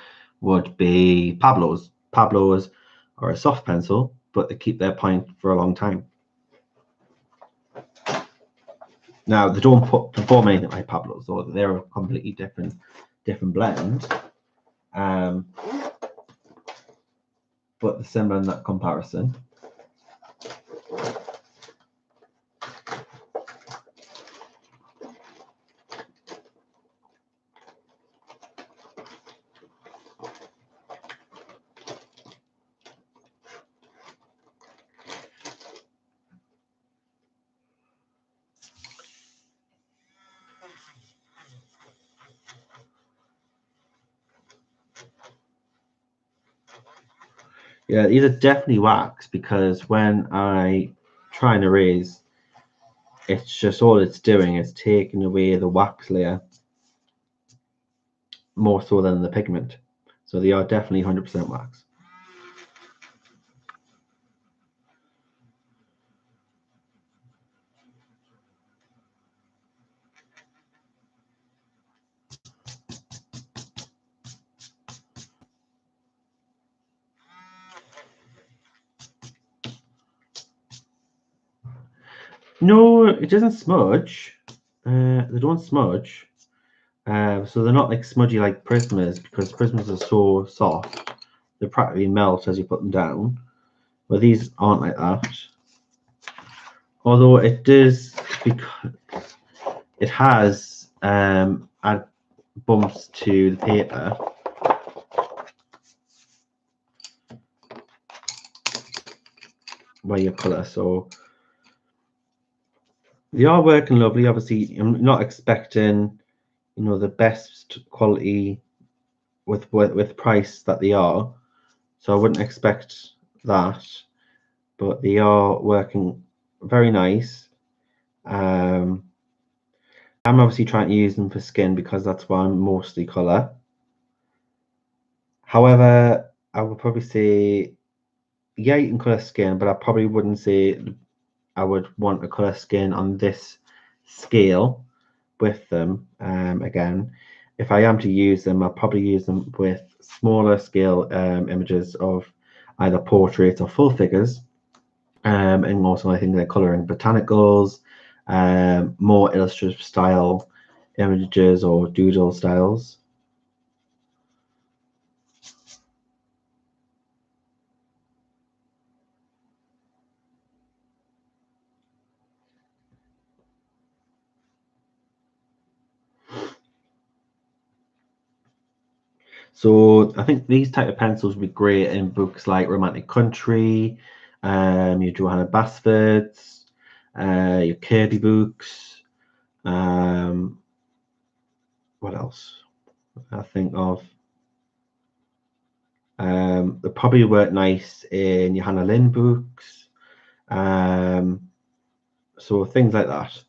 would be Pablo's. Pablo's are a soft pencil, but they keep their point for a long time. Now they don't perform anything like Pablo's, or they're a completely different blend. But they're similar in that comparison. Yeah, these are definitely wax because when I try and erase, it's just all it's doing is taking away the wax layer more so than the pigment. So they are definitely 100% wax. No, it doesn't smudge. They don't smudge. So they're not like smudgy like Prismas because Prismas are so soft. They practically melt as you put them down. But these aren't like that. Although it does, because it has add bumps to the paper. By your colour, so they are working lovely. Obviously, I'm not expecting, you know, the best quality with price that they are, so I wouldn't expect that. But they are working very nice. I'm obviously trying to use them for skin because that's why I'm mostly colour. However, I would probably say, yeah, you can colour skin, but I probably wouldn't say I would want to colour skin on this scale with them. Again, if I am to use them, I'll probably use them with smaller scale images of either portraits or full figures. And also I think they're colouring botanicals, more illustrative style images or doodle styles. So I think these type of pencils would be great in books like Romantic Country, your Johanna Basfords, your Kirby books. What else I think of? They probably work nice in Johanna Lynn books. So things like that.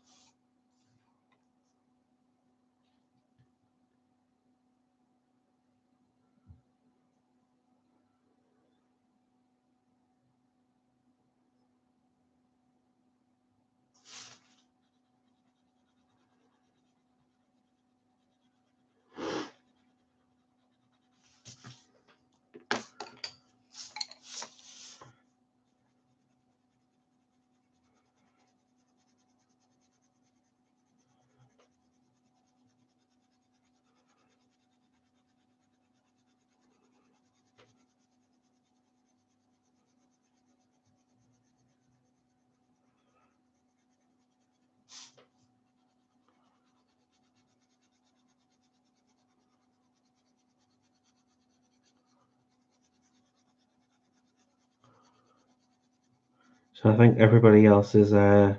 So I think everybody else is gone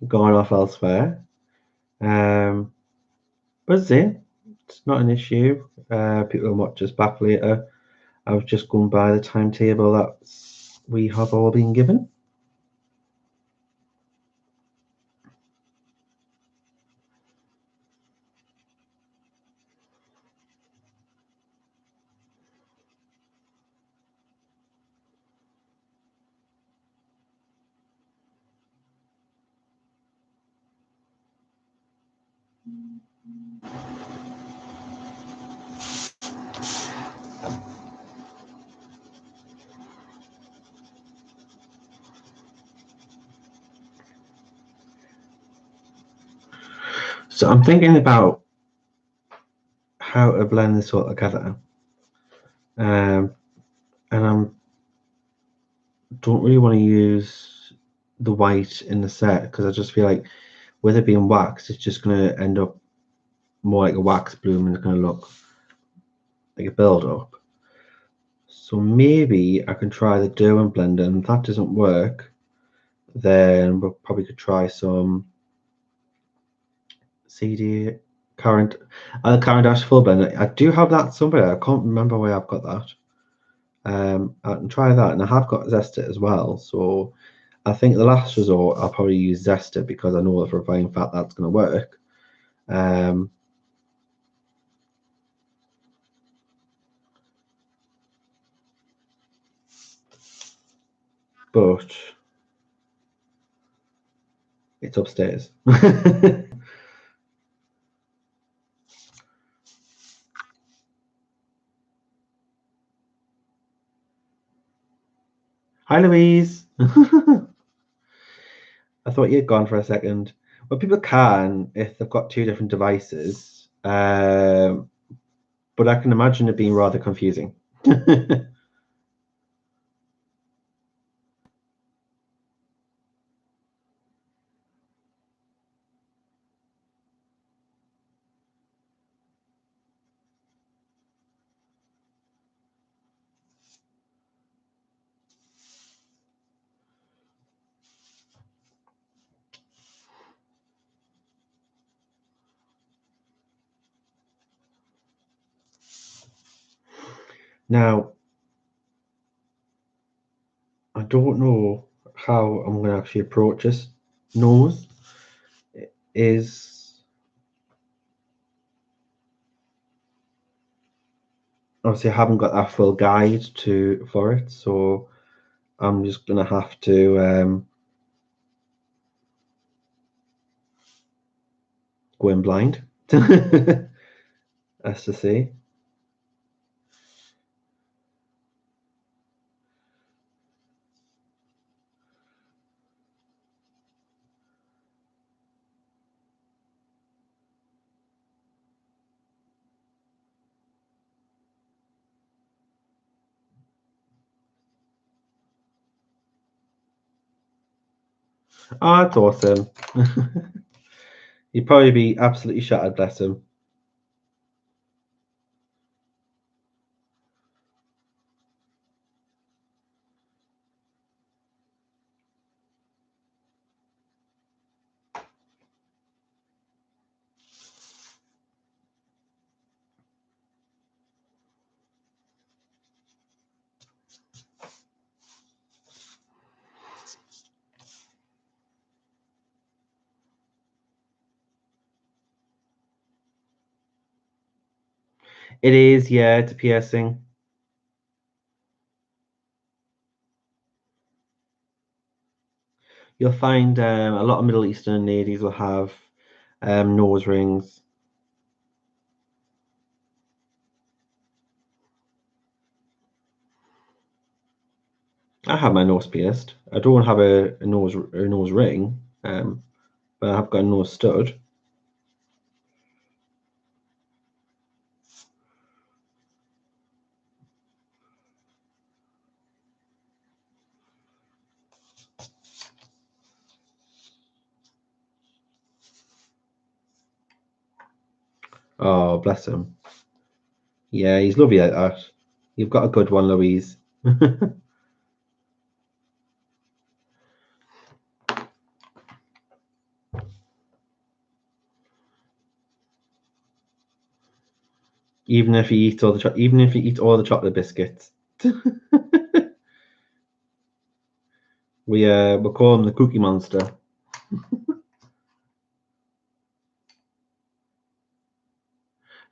off elsewhere. But it's not an issue. People might just back later. I've just gone by the timetable that we have all been given. So I'm thinking about how to blend this all together. And I don't really want to use the white in the set because I just feel like with it being wax, it's just going to end up more like a wax bloom and it's going to look like a build up. So maybe I can try the Derwent blender, and if that doesn't work, then we probably could try some CD current dash full blender. I do have that somewhere. I can't remember where I've got that. I can try that, and I have got Zesta as well. So I think the last resort I'll probably use Zesta because I know that for a fact that's going to work. But it's upstairs. Hi, Louise. I thought you'd gone for a second. Well, people can if they've got two different devices, but I can imagine it being rather confusing. Now, I don't know how I'm going to actually approach this nose. Is obviously I haven't got that full guide for it, so I'm just gonna have to go in blind as to see. Oh, that's awesome. He'd probably be absolutely shattered, bless him. It is, yeah, it's a piercing. You'll find a lot of Middle Eastern ladies will have nose rings. I have my nose pierced. I don't have a nose ring, but I've got a nose stud. Oh, bless him. Yeah, he's lovely like that. You've got a good one, Louise. Even if he eats all the even if he eats all the chocolate biscuits. we call him the Cookie Monster.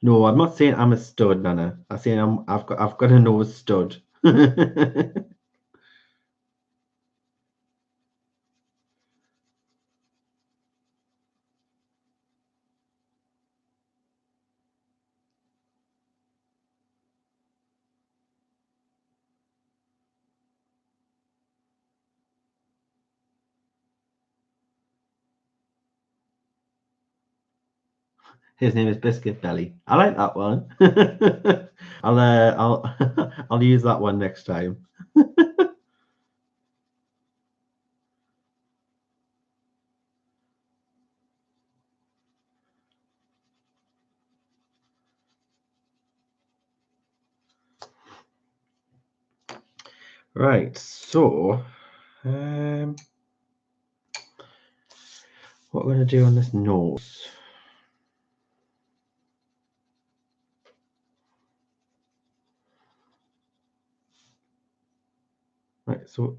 No, I'm not saying I'm a stud, Nana. I'm saying I've got a nose stud. His name is Biscuit Belly. I like that one. I'll use that one next time. Right, so what we're going to do on this nose. Right, so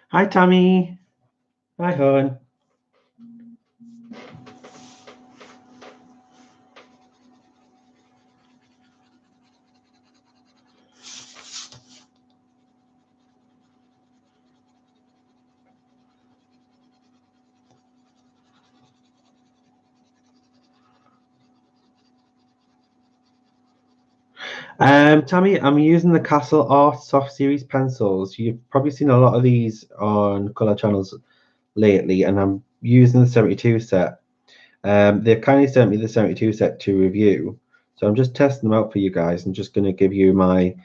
hi, Tammy. Hi, hon. Tammy, I'm using the Castle Art Soft Series pencils. You've probably seen a lot of these on colour channels lately, and I'm using the 72 set. They've kindly sent me the 72 set to review, so I'm just testing them out for you guys. I'm just going to give you my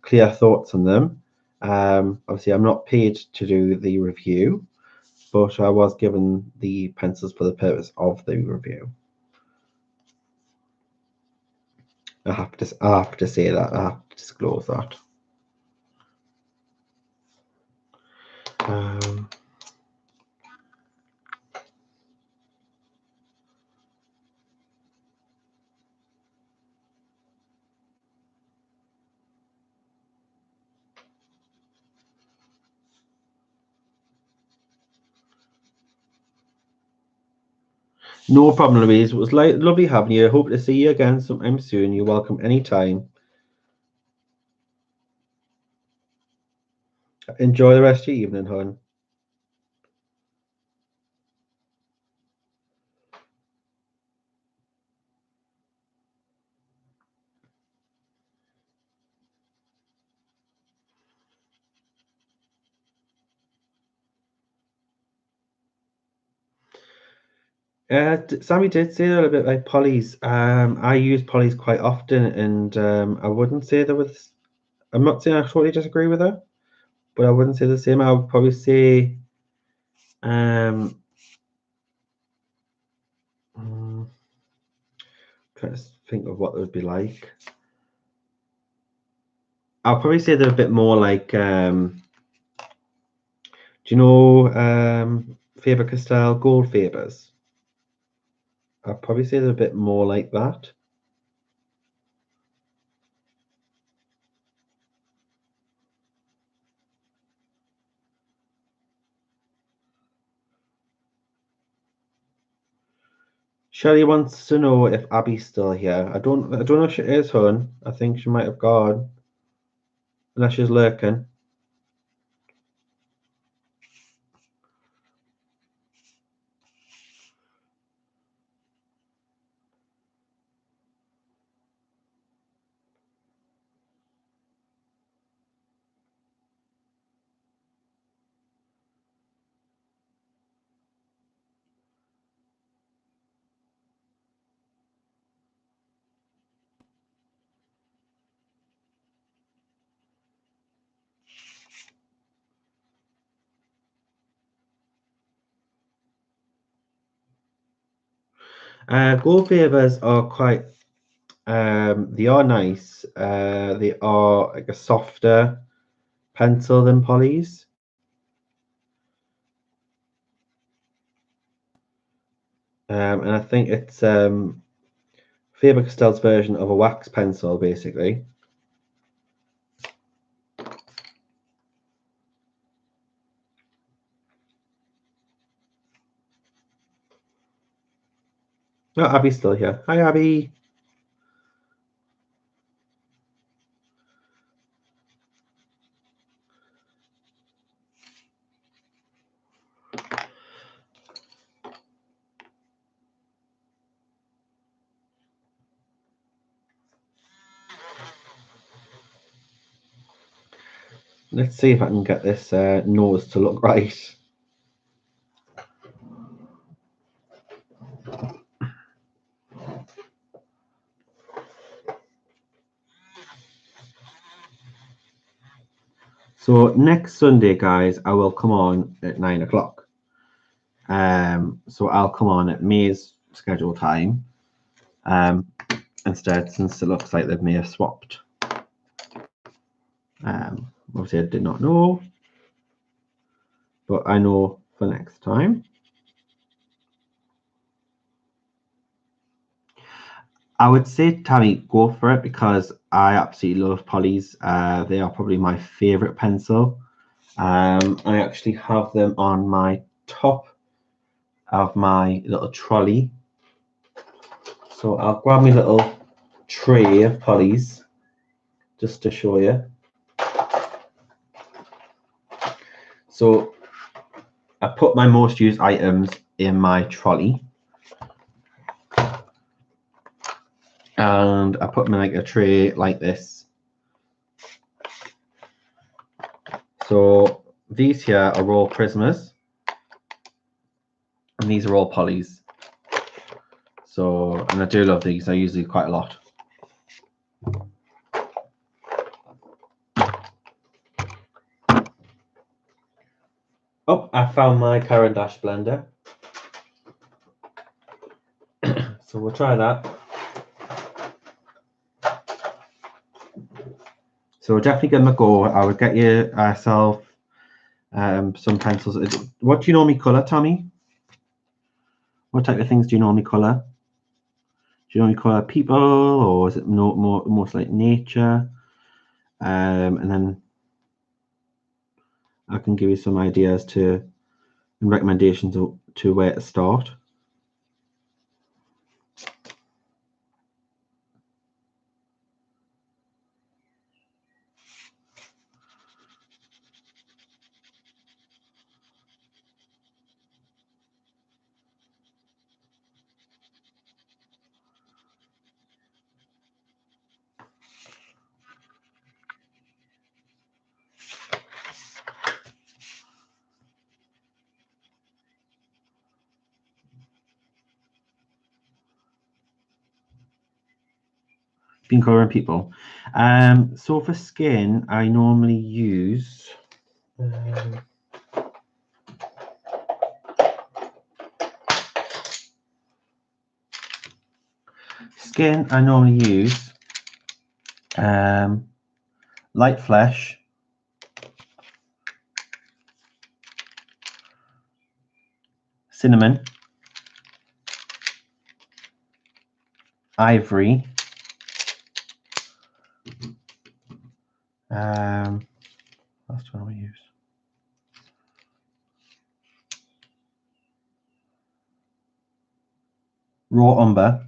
clear thoughts on them. Obviously, I'm not paid to do the review, but I was given the pencils for the purpose of the review. I have to say that. I have to disclose that. No problem, Louise. It was lovely having you. Hope to see you again sometime soon. You're welcome anytime. Enjoy the rest of your evening, hon. Sammy did say a little bit like polys. I use polys quite often, and I wouldn't say there was. I'm not saying I totally disagree with her, but I wouldn't say the same. I would probably say, um, trying to think of what it would be like. I'll probably say they're a bit more like, do you know, Faber-Castell Gold Fabers? I'd probably say they're a bit more like that. Shelley wants to know if Abby's still here. I don't know if she is, hon. I think she might have gone. Unless she's lurking. Gold Fabers are quite, they are nice. They are like a softer pencil than Polly's. And I think it's Faber-Castell's version of a wax pencil, basically. Oh, Abby's still here. Hi, Abby. Let's see if I can get this nose to look right. So next Sunday, guys, I will come on at 9 o'clock. So I'll come on at May's scheduled time instead, since it looks like they may have swapped. Obviously, I did not know, but I know for next time. I would say, Tammy, go for it because I absolutely love Polly's. They are probably my favorite pencil. I actually have them on my top of my little trolley. So I'll grab my little tray of Polly's just to show you. So I put my most used items in my trolley. And I put them in like a tray like this. So these here are all Prismas. And these are all Polly's. So, and I do love these. I use these quite a lot. Oh, I found my Caran d'Ache blender. So we'll try that. So we'll definitely give them a go. I would get yourself some pencils. What do you normally colour, Tommy? What type of things do you normally colour? Do you normally colour people, or is it most like nature? And then I can give you some ideas and recommendations to where to start. been colouring people. So for skin, I normally use light flesh, cinnamon, ivory, what else do I use? Raw umber,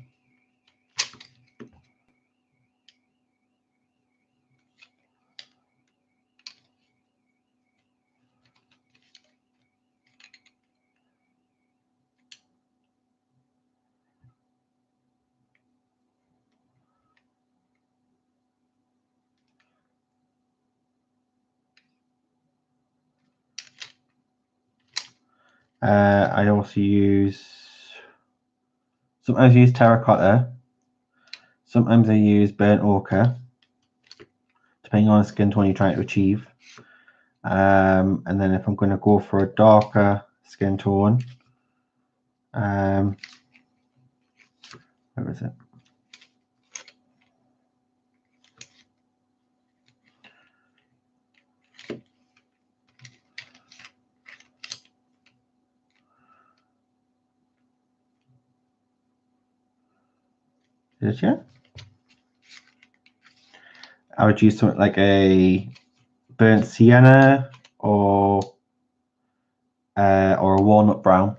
I also sometimes I use terracotta, sometimes I use burnt ochre, depending on the skin tone you're trying to achieve. And then if I'm going to go for a darker skin tone, where is it? Is it here? I would use something like a burnt sienna or a walnut brown.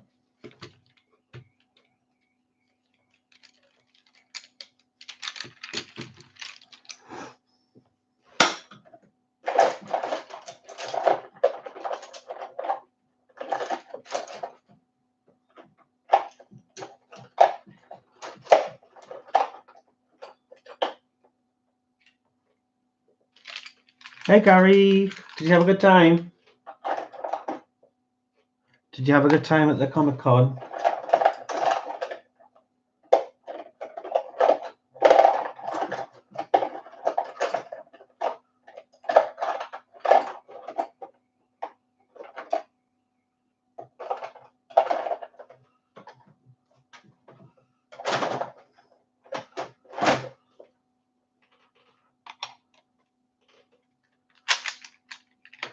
Hey Gary, did you have a good time? Did you have a good time at the Comic-Con?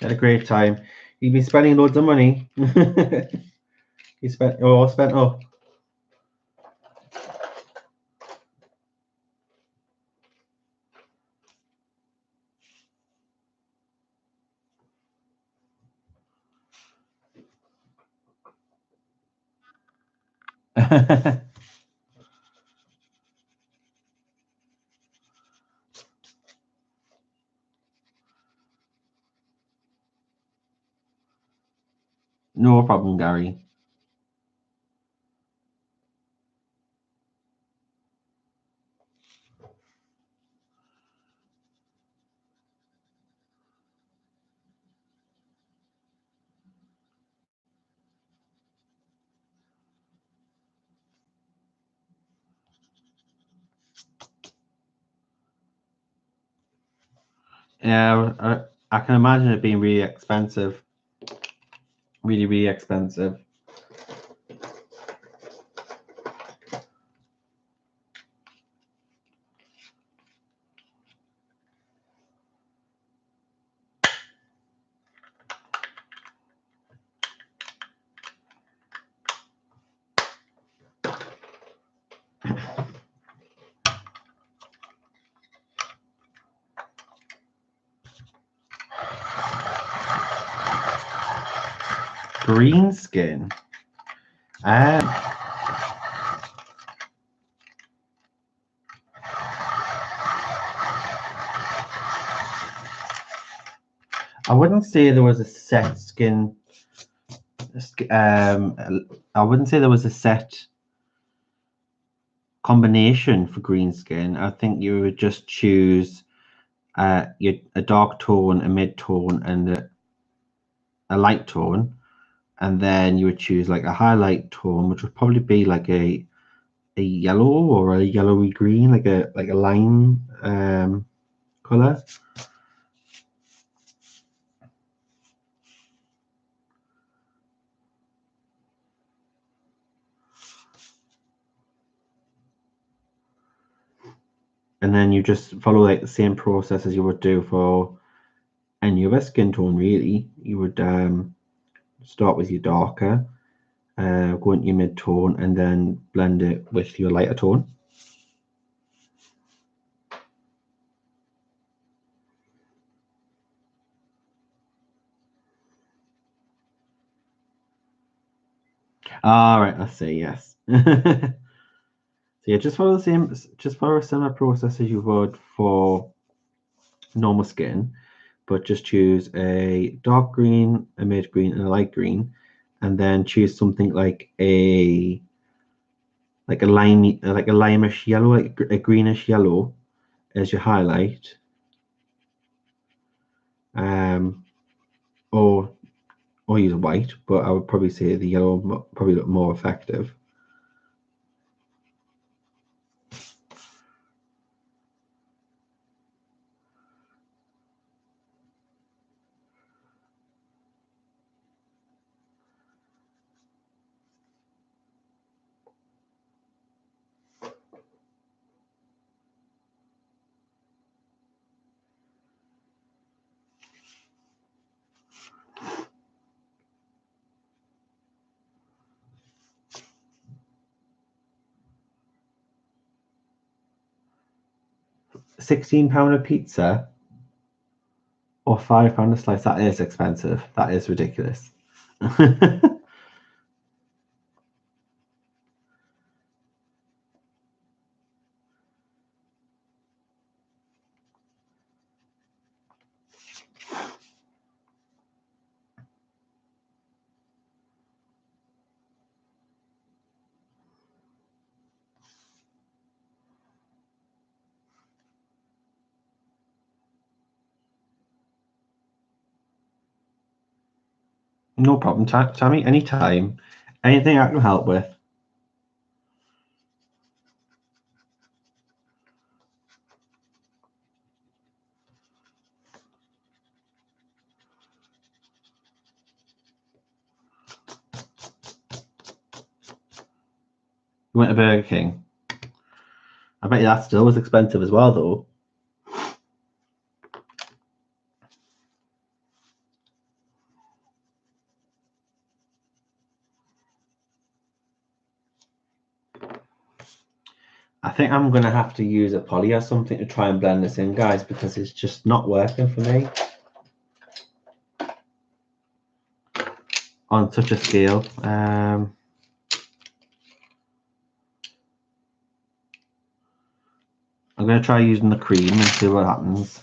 Had a great time. You've been spending loads of money. You spent up. No problem, Gary. Yeah, I can imagine it being really expensive. Really, really expensive. Green skin. I wouldn't say there was a set skin. I wouldn't say there was a set combination for green skin. I think you would just choose a dark tone, a mid tone, and a light tone, and then you would choose like a highlight tone, which would probably be like a a yellow or a yellowy green, like a lime color. And then you just follow like the same process as you would do for any other skin tone, really. You would start with your darker, go into your mid-tone, and then blend it with your lighter tone. All right, let's see, yes. So yeah, just follow a similar process as you would for normal skin, but just choose a dark green, a mid green, and a light green, and then choose something like a limeish yellow, like a greenish yellow as your highlight. Or use white, but I would probably say the yellow probably look more effective. £16 a pizza or £5 a slice. That is expensive. That is ridiculous. No problem, Tammy. Anytime. Anything I can help with. You went to Burger King. I bet you that still was expensive as well, though. I think I'm going to have to use a poly or something to try and blend this in, guys, because it's just not working for me on such a scale. I'm going to try using the cream and see what happens.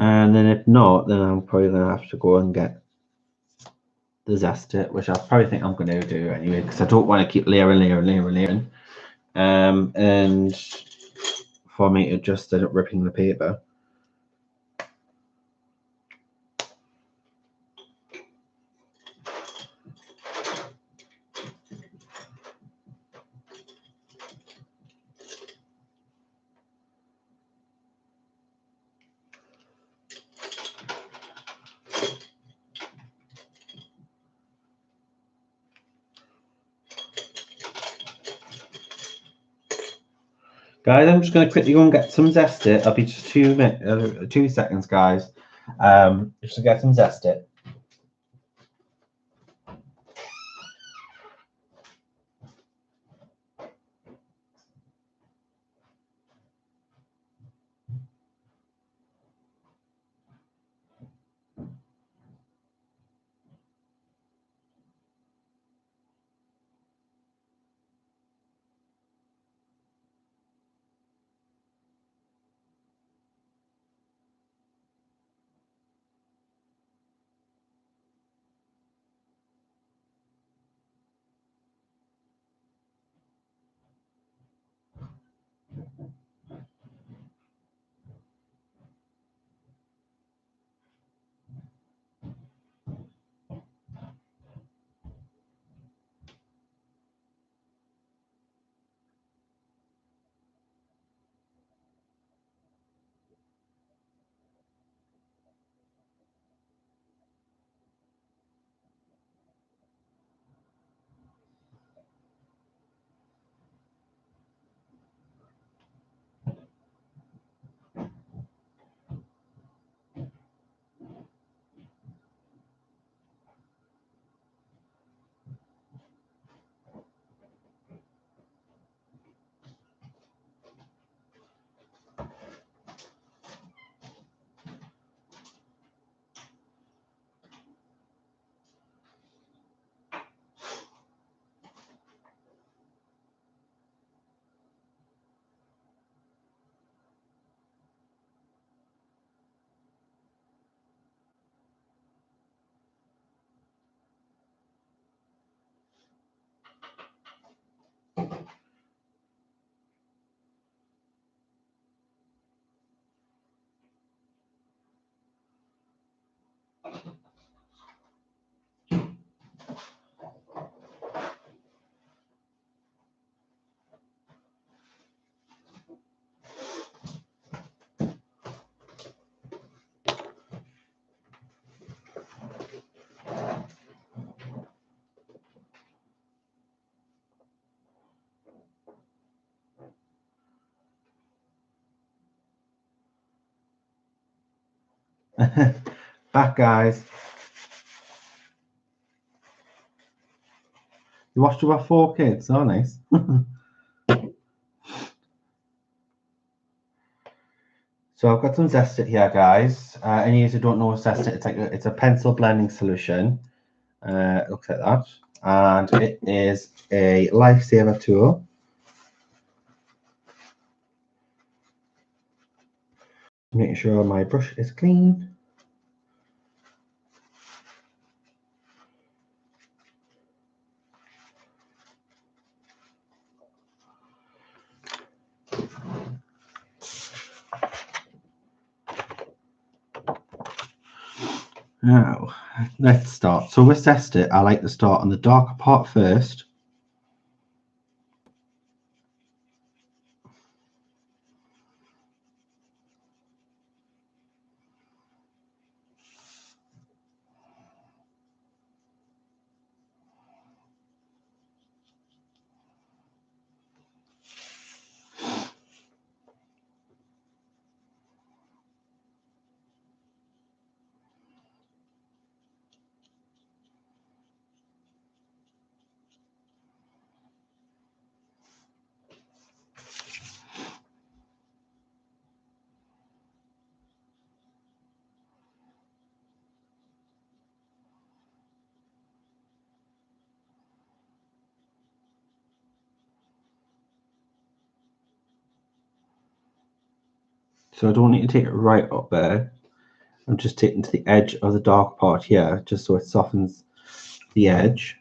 And then if not, then I'm probably going to have to go and get the zested, which I probably think I'm going to do anyway, because I don't want to keep layering. And for me to just end up ripping the paper. Guys, I'm just going to quickly go and get some zested. I'll be just 2 seconds, guys. Just to get some zested. Back, guys. You watched about 4 kids. Oh, nice. So I've got some Zest It here, guys. Any of you who don't know Zest It, it's a pencil blending solution. It looks like that, and it is a lifesaver tool. Making sure my brush is clean. Now, let's start. So with Zest It, I like to start on the darker part first. So I don't need to take it right up there. I'm just taking to the edge of the dark part here, just so it softens the edge.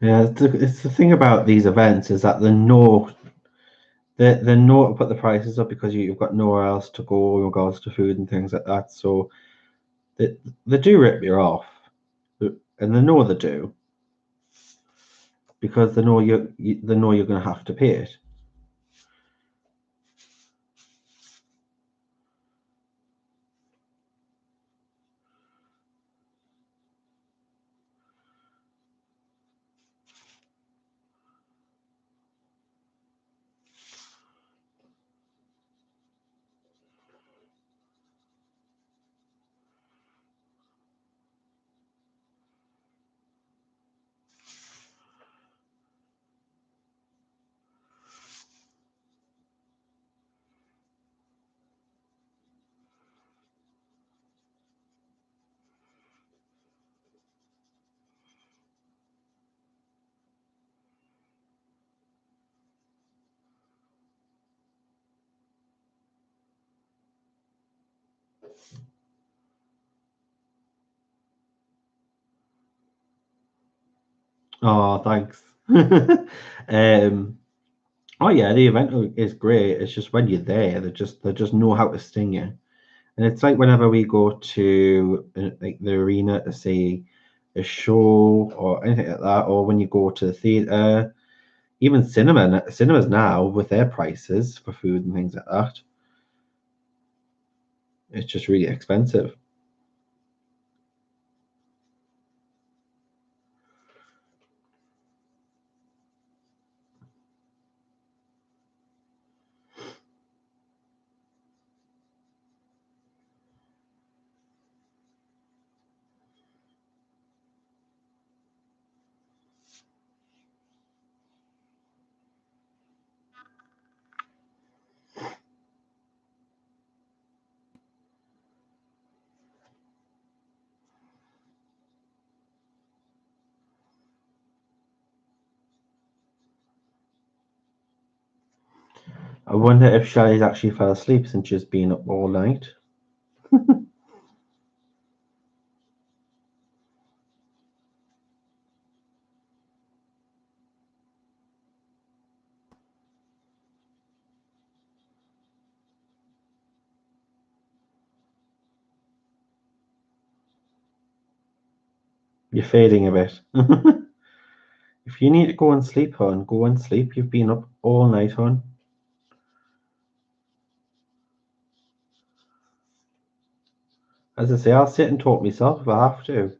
Yeah, it's the thing about these events is that they know to put the prices up because you've got nowhere else to go in regards to food and things like that. So they do rip you off, and they know they do because they know you're going to have to pay it. Oh, thanks. Oh yeah, the event is great. It's just when you're there, they just know how to sting you. And it's like whenever we go to like the arena to see a show or anything like that, or when you go to the theater, even cinemas now with their prices for food and things like that, it's just really expensive. I wonder if Shelley's actually fell asleep since she's been up all night. You're fading a bit. If you need to go and sleep, hon, go and sleep. You've been up all night, hon. As I say, I'll sit and talk myself if I have to.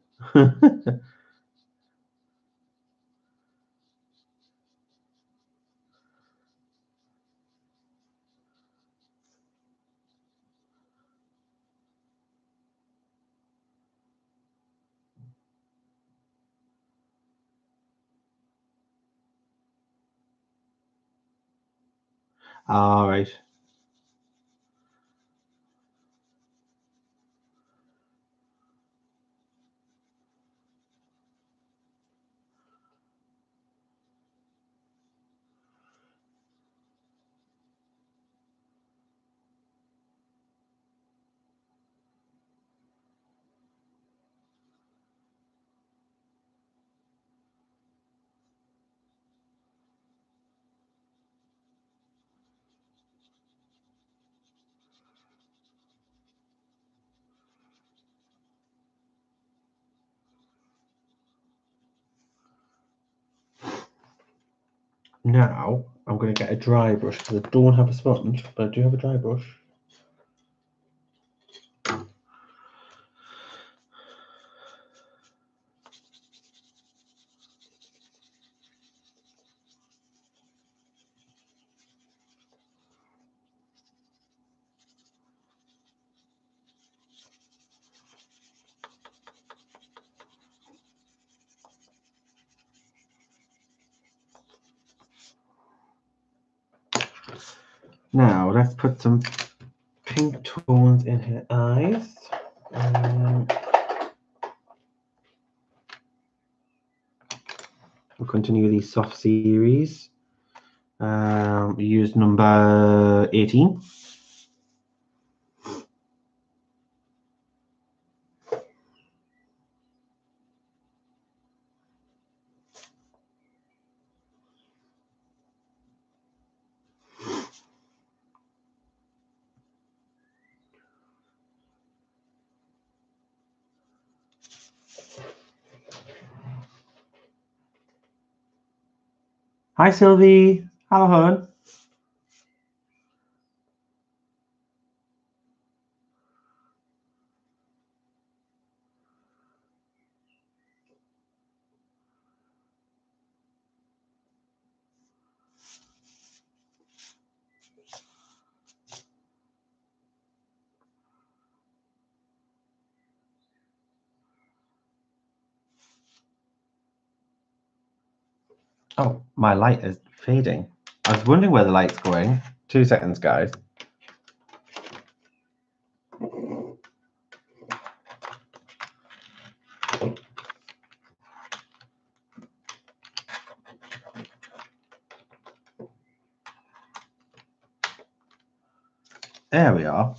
All right. Now I'm going to get a dry brush because I don't have a sponge, but I do have a dry brush. Now let's put some pink tones in her eyes. We'll continue these soft series. We use number 18. Hi, Sylvie. Hello, hon. Oh, my light is fading. I was wondering where the light's going. 2 seconds, guys. There we are.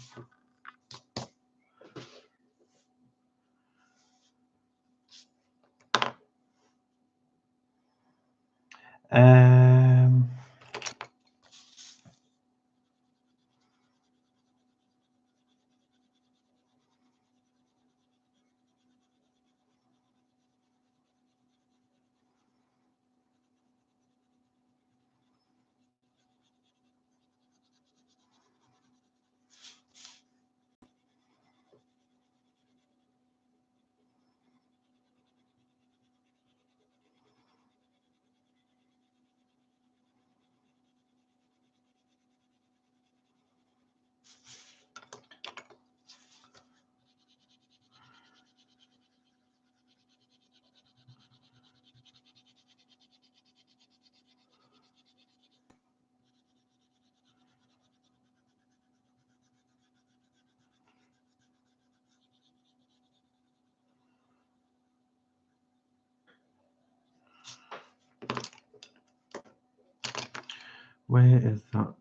Where is that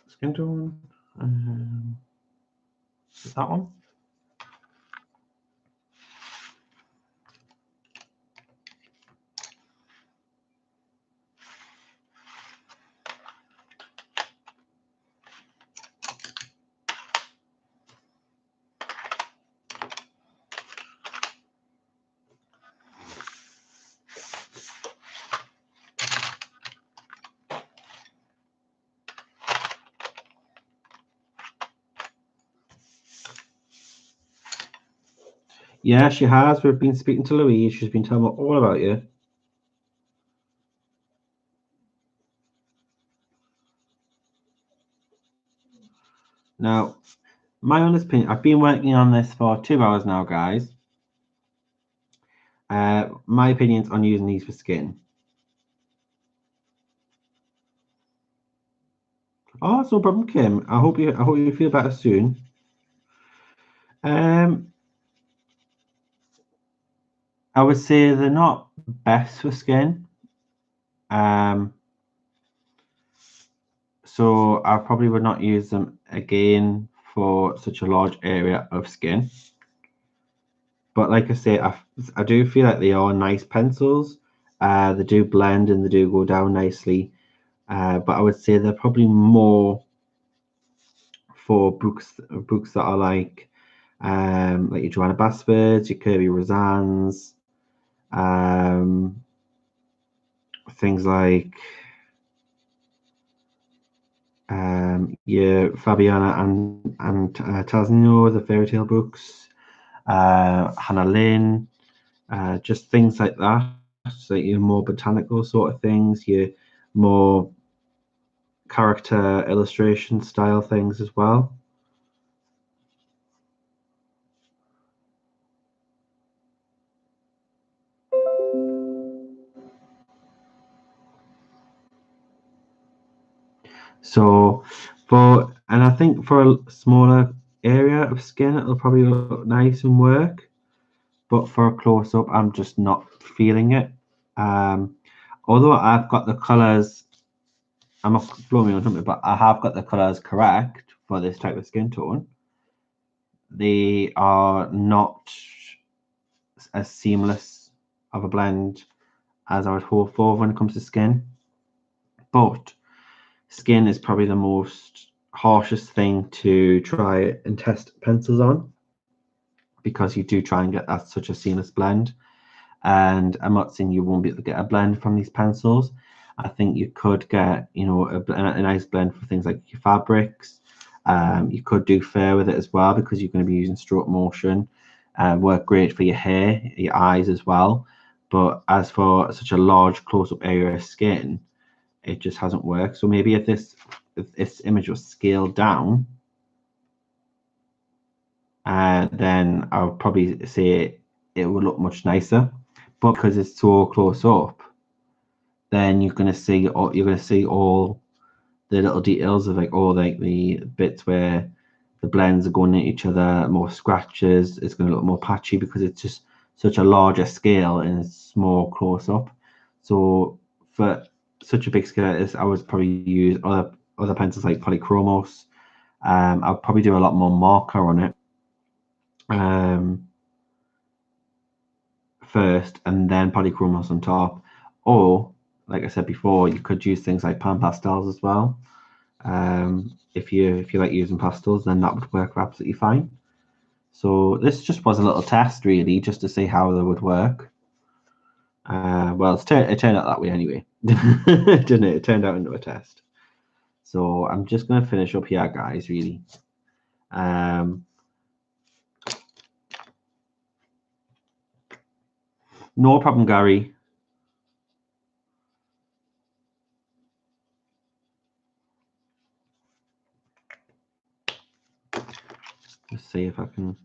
skin tone? Is that one? Yeah, she has. We've been speaking to Louise. She's been telling me all about you. Now, my honest opinion, I've been working on this for 2 hours now, guys. My opinions on using these for skin. Oh, it's no problem, Kim. I hope you feel better soon. I would say they're not best for skin. So I probably would not use them again for such a large area of skin. But like I say, I do feel like they are nice pencils. They do blend and they do go down nicely. But I would say they're probably more for books that are like your Joanna Basfords, your Kirby Rozans, things like your Fabiana and Tasno, the fairy tale books, Hannah Lynn, just things like that. So your more botanical sort of things, your more character illustration style things as well. So and I think for a smaller area of skin, it'll probably look nice and work. But for a close up, I'm just not feeling it. Although I've got the colors, I'm not blowing me on something, but I have got the colors correct for this type of skin tone. They are not as seamless of a blend as I would hope for when it comes to skin. But skin is probably the most harshest thing to try and test pencils on, because you do try and get that such a seamless blend. And I'm not saying you won't be able to get a blend from these pencils. I think you could get, a nice blend for things like your fabrics. You could do fair with it as well, because you're going to be using stroke motion. Work great for your hair, your eyes as well. But as for such a large close-up area of skin, it just hasn't worked. So maybe if this image was scaled down, then I would probably say it would look much nicer. But because it's so close up, then you're going to see all the little details of the bits where the blends are going at each other, more scratches. It's going to look more patchy because it's just such a larger scale and it's more close up. So for such a big scale like this, I would probably use other pencils like Polychromos. I'll probably do a lot more marker on it first, and then Polychromos on top. Or, like I said before, you could use things like pan pastels as well. If you like using pastels, then that would work absolutely fine. So this just was a little test, really, just to see how they would work. Well, it turned out that way anyway, didn't it? It turned out into a test. So I'm just going to finish up here, guys, really. No problem, Gary. Let's see if I can.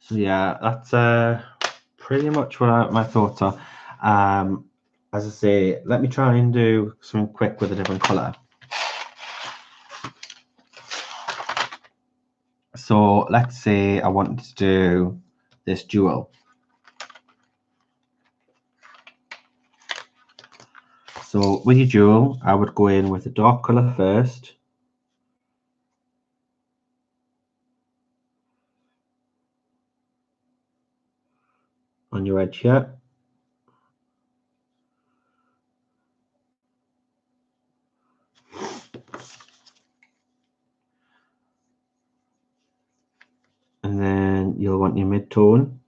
So yeah, that's pretty much what my thoughts are. As I say, let me try and do something quick with a different color. So let's say I wanted to do this jewel. So with your jewel, I would go in with a dark color first. on your edge here. And then you'll want your mid-tone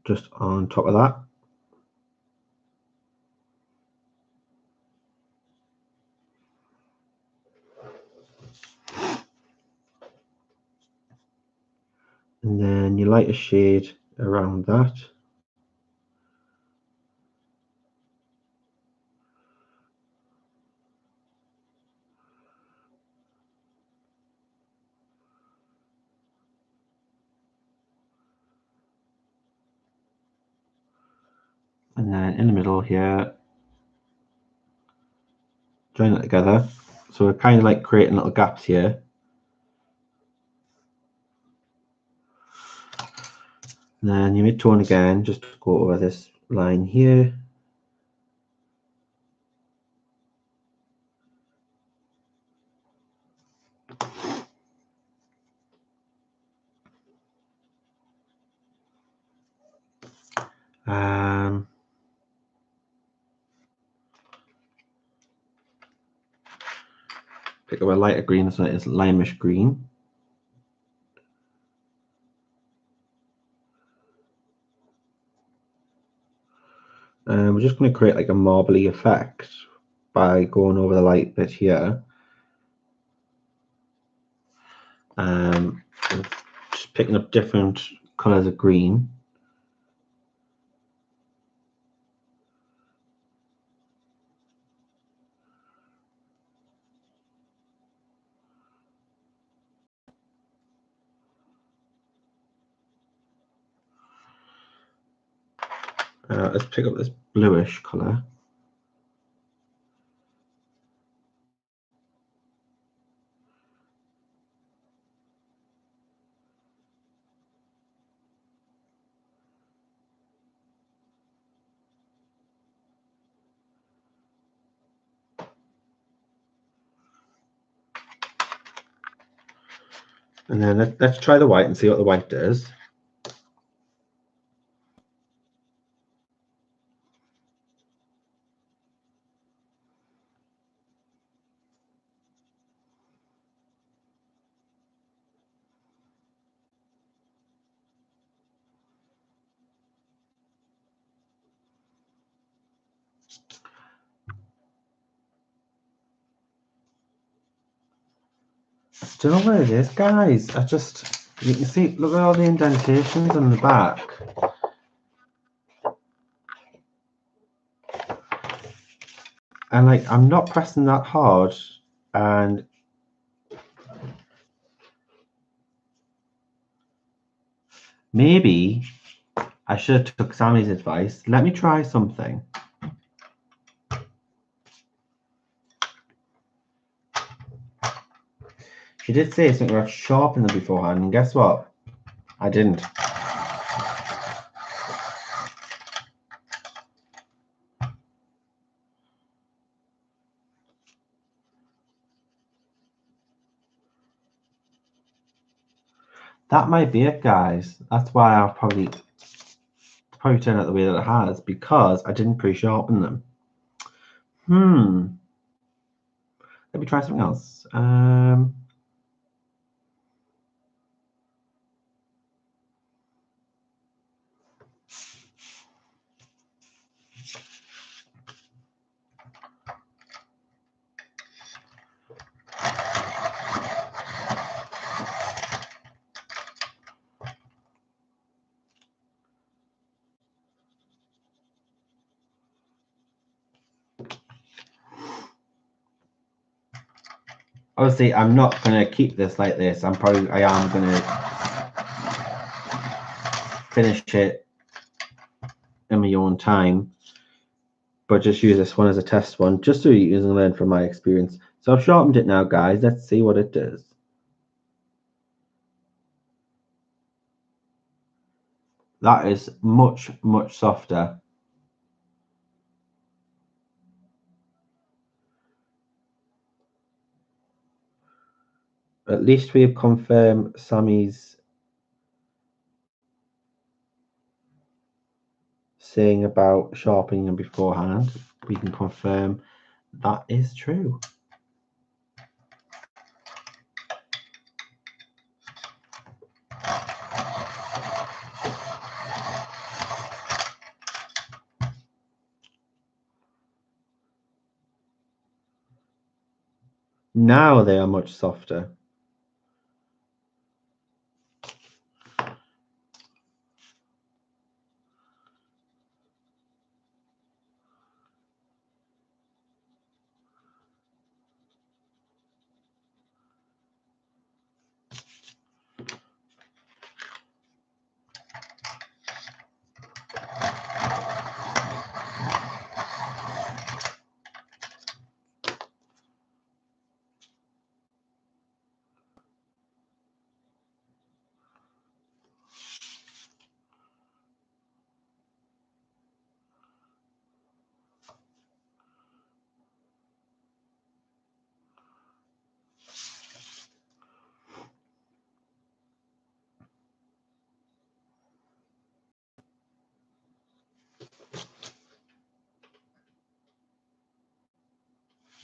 just on top of that. And then your lighter shade around that. And then in the middle here, join it together. So we're kind of like creating little gaps here. And then your mid-tone again, just go over this line here. Pick up a lighter green, so it's limeish green. We're just going to create like a marbly effect by going over the light bit here. Just picking up different colors of green. Let's pick up this bluish color. And then let's try the white and see what the white does. Do you know what it is, guys? You can see, look at all the indentations on the back. And like, I'm not pressing that hard, and maybe I should have took Sammy's advice. Let me try something. She did say something about sharpening them beforehand, and guess what? I didn't. That might be it, guys. That's why I've probably turned out the way that it has, because I didn't pre-sharpen them. Let me try something else. Obviously, I'm not going to keep this like this. I am going to finish it in my own time, but just use this one as a test one, just so you can learn from my experience. So I've sharpened it now, guys. Let's see what it does. That is much, much softer. At least we've confirmed Sammy's saying about sharpening them beforehand, we can confirm that is true. Now they are much softer.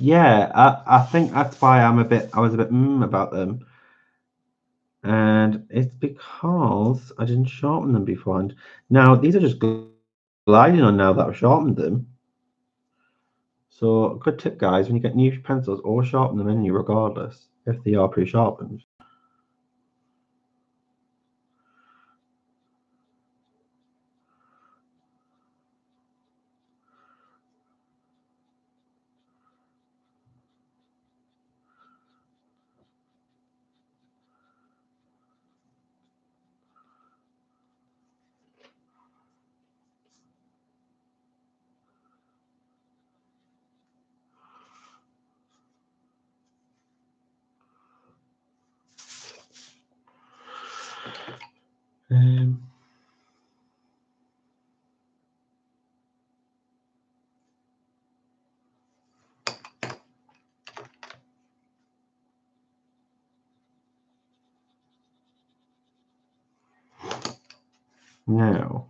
Yeah, I think that's why I was a bit about them. And it's because I didn't sharpen them beforehand. Now, these are just gliding on now that I've sharpened them. So, a good tip, guys, when you get new pencils, always sharpen them in you regardless, if they are pre-sharpened. Now,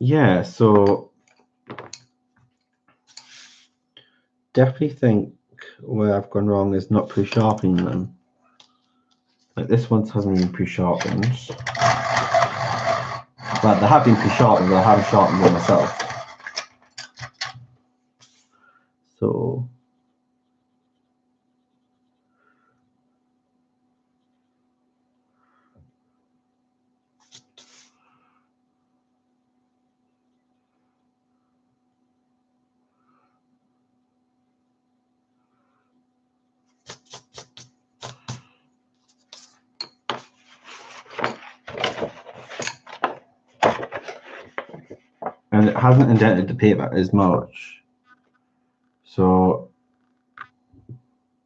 yeah, so definitely think where I've gone wrong is not pre-sharpening them. Like this one hasn't been pre-sharpened. But they have been pre-sharpened, but I haven't sharpened them myself. So and it hasn't indented the paper as much. So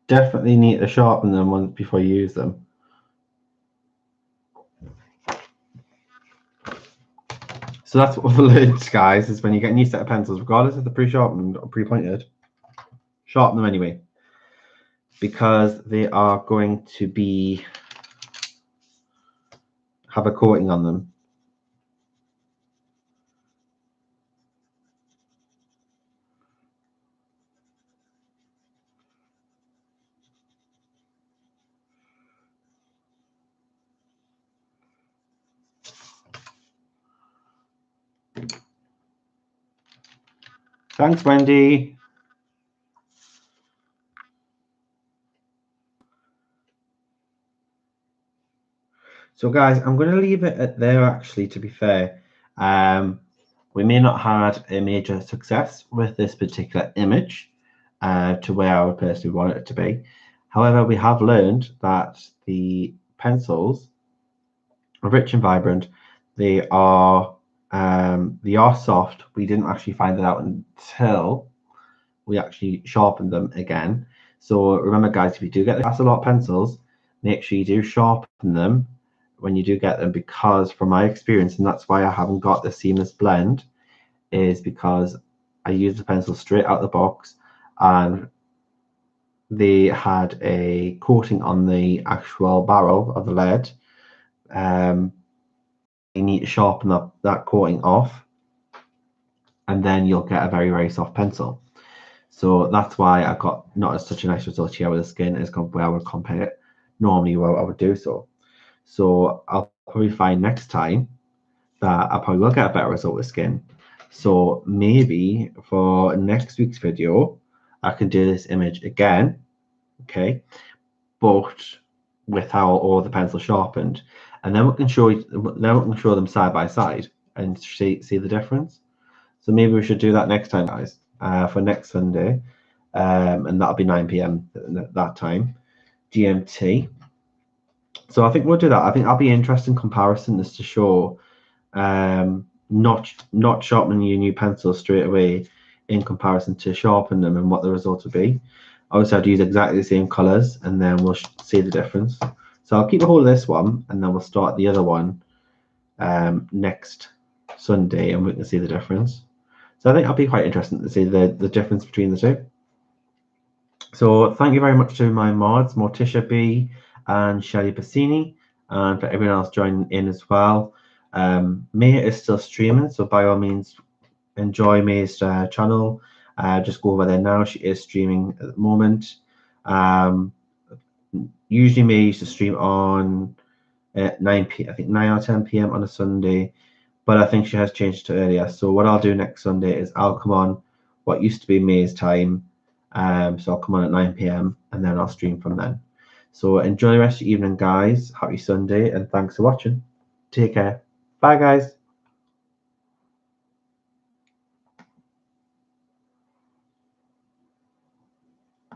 definitely need to sharpen them once before you use them. So that's what I've learned, guys, is when you get a new set of pencils, regardless if they're pre-sharpened or pre-pointed, sharpen them anyway. Because they are going to have a coating on them. Thanks, Wendy. So, guys, I'm going to leave it at there, actually, to be fair. We may not have had a major success with this particular image, to where I would personally want it to be. However, we have learned that the pencils are rich and vibrant. They are soft. We didn't actually find that out until we actually sharpened them again. So remember, guys, if you do get the Casalot pencils, make sure you do sharpen them when you do get them, because from my experience, and that's why I haven't got the seamless blend, is because I used the pencil straight out of the box and they had a coating on the actual barrel of the lead. You need to sharpen up that coating off, and then you'll get a very, very soft pencil. So that's why I got not as such a nice result here with the skin as where I would compare it normally where I would do so. So I'll probably find next time that I probably will get a better result with skin. So maybe for next week's video, I can do this image again, okay, but with how all the pencils sharpened, and then we can show them side by side and see the difference. So maybe we should do that next time, guys, for next Sunday, and that'll be 9 p.m. that time, GMT. So I think we'll do that. I think that'll be interesting comparison as to show not sharpening your new pencils straight away in comparison to sharpen them and what the result would be. Obviously, I'd use exactly the same colors, and then we'll see the difference. So I'll keep a hold of this one, and then we'll start the other one next Sunday, and we can see the difference. So I think that'll be quite interesting to see the difference between the two. So thank you very much to my mods, Morticia B and Shelly Bassini, and for everyone else joining in as well. Mia is still streaming, so by all means enjoy Mia's channel. Just go over there now. She is streaming at the moment. Usually Mia used to stream on 9 p.m. I think 9 or 10 p.m. on a Sunday, but I think she has changed to earlier. So what I'll do next Sunday is I'll come on what used to be Mia's time. So I'll come on at 9 p.m. and then I'll stream from then. So enjoy the rest of your evening, guys. Happy Sunday, and thanks for watching. Take care. Bye, guys.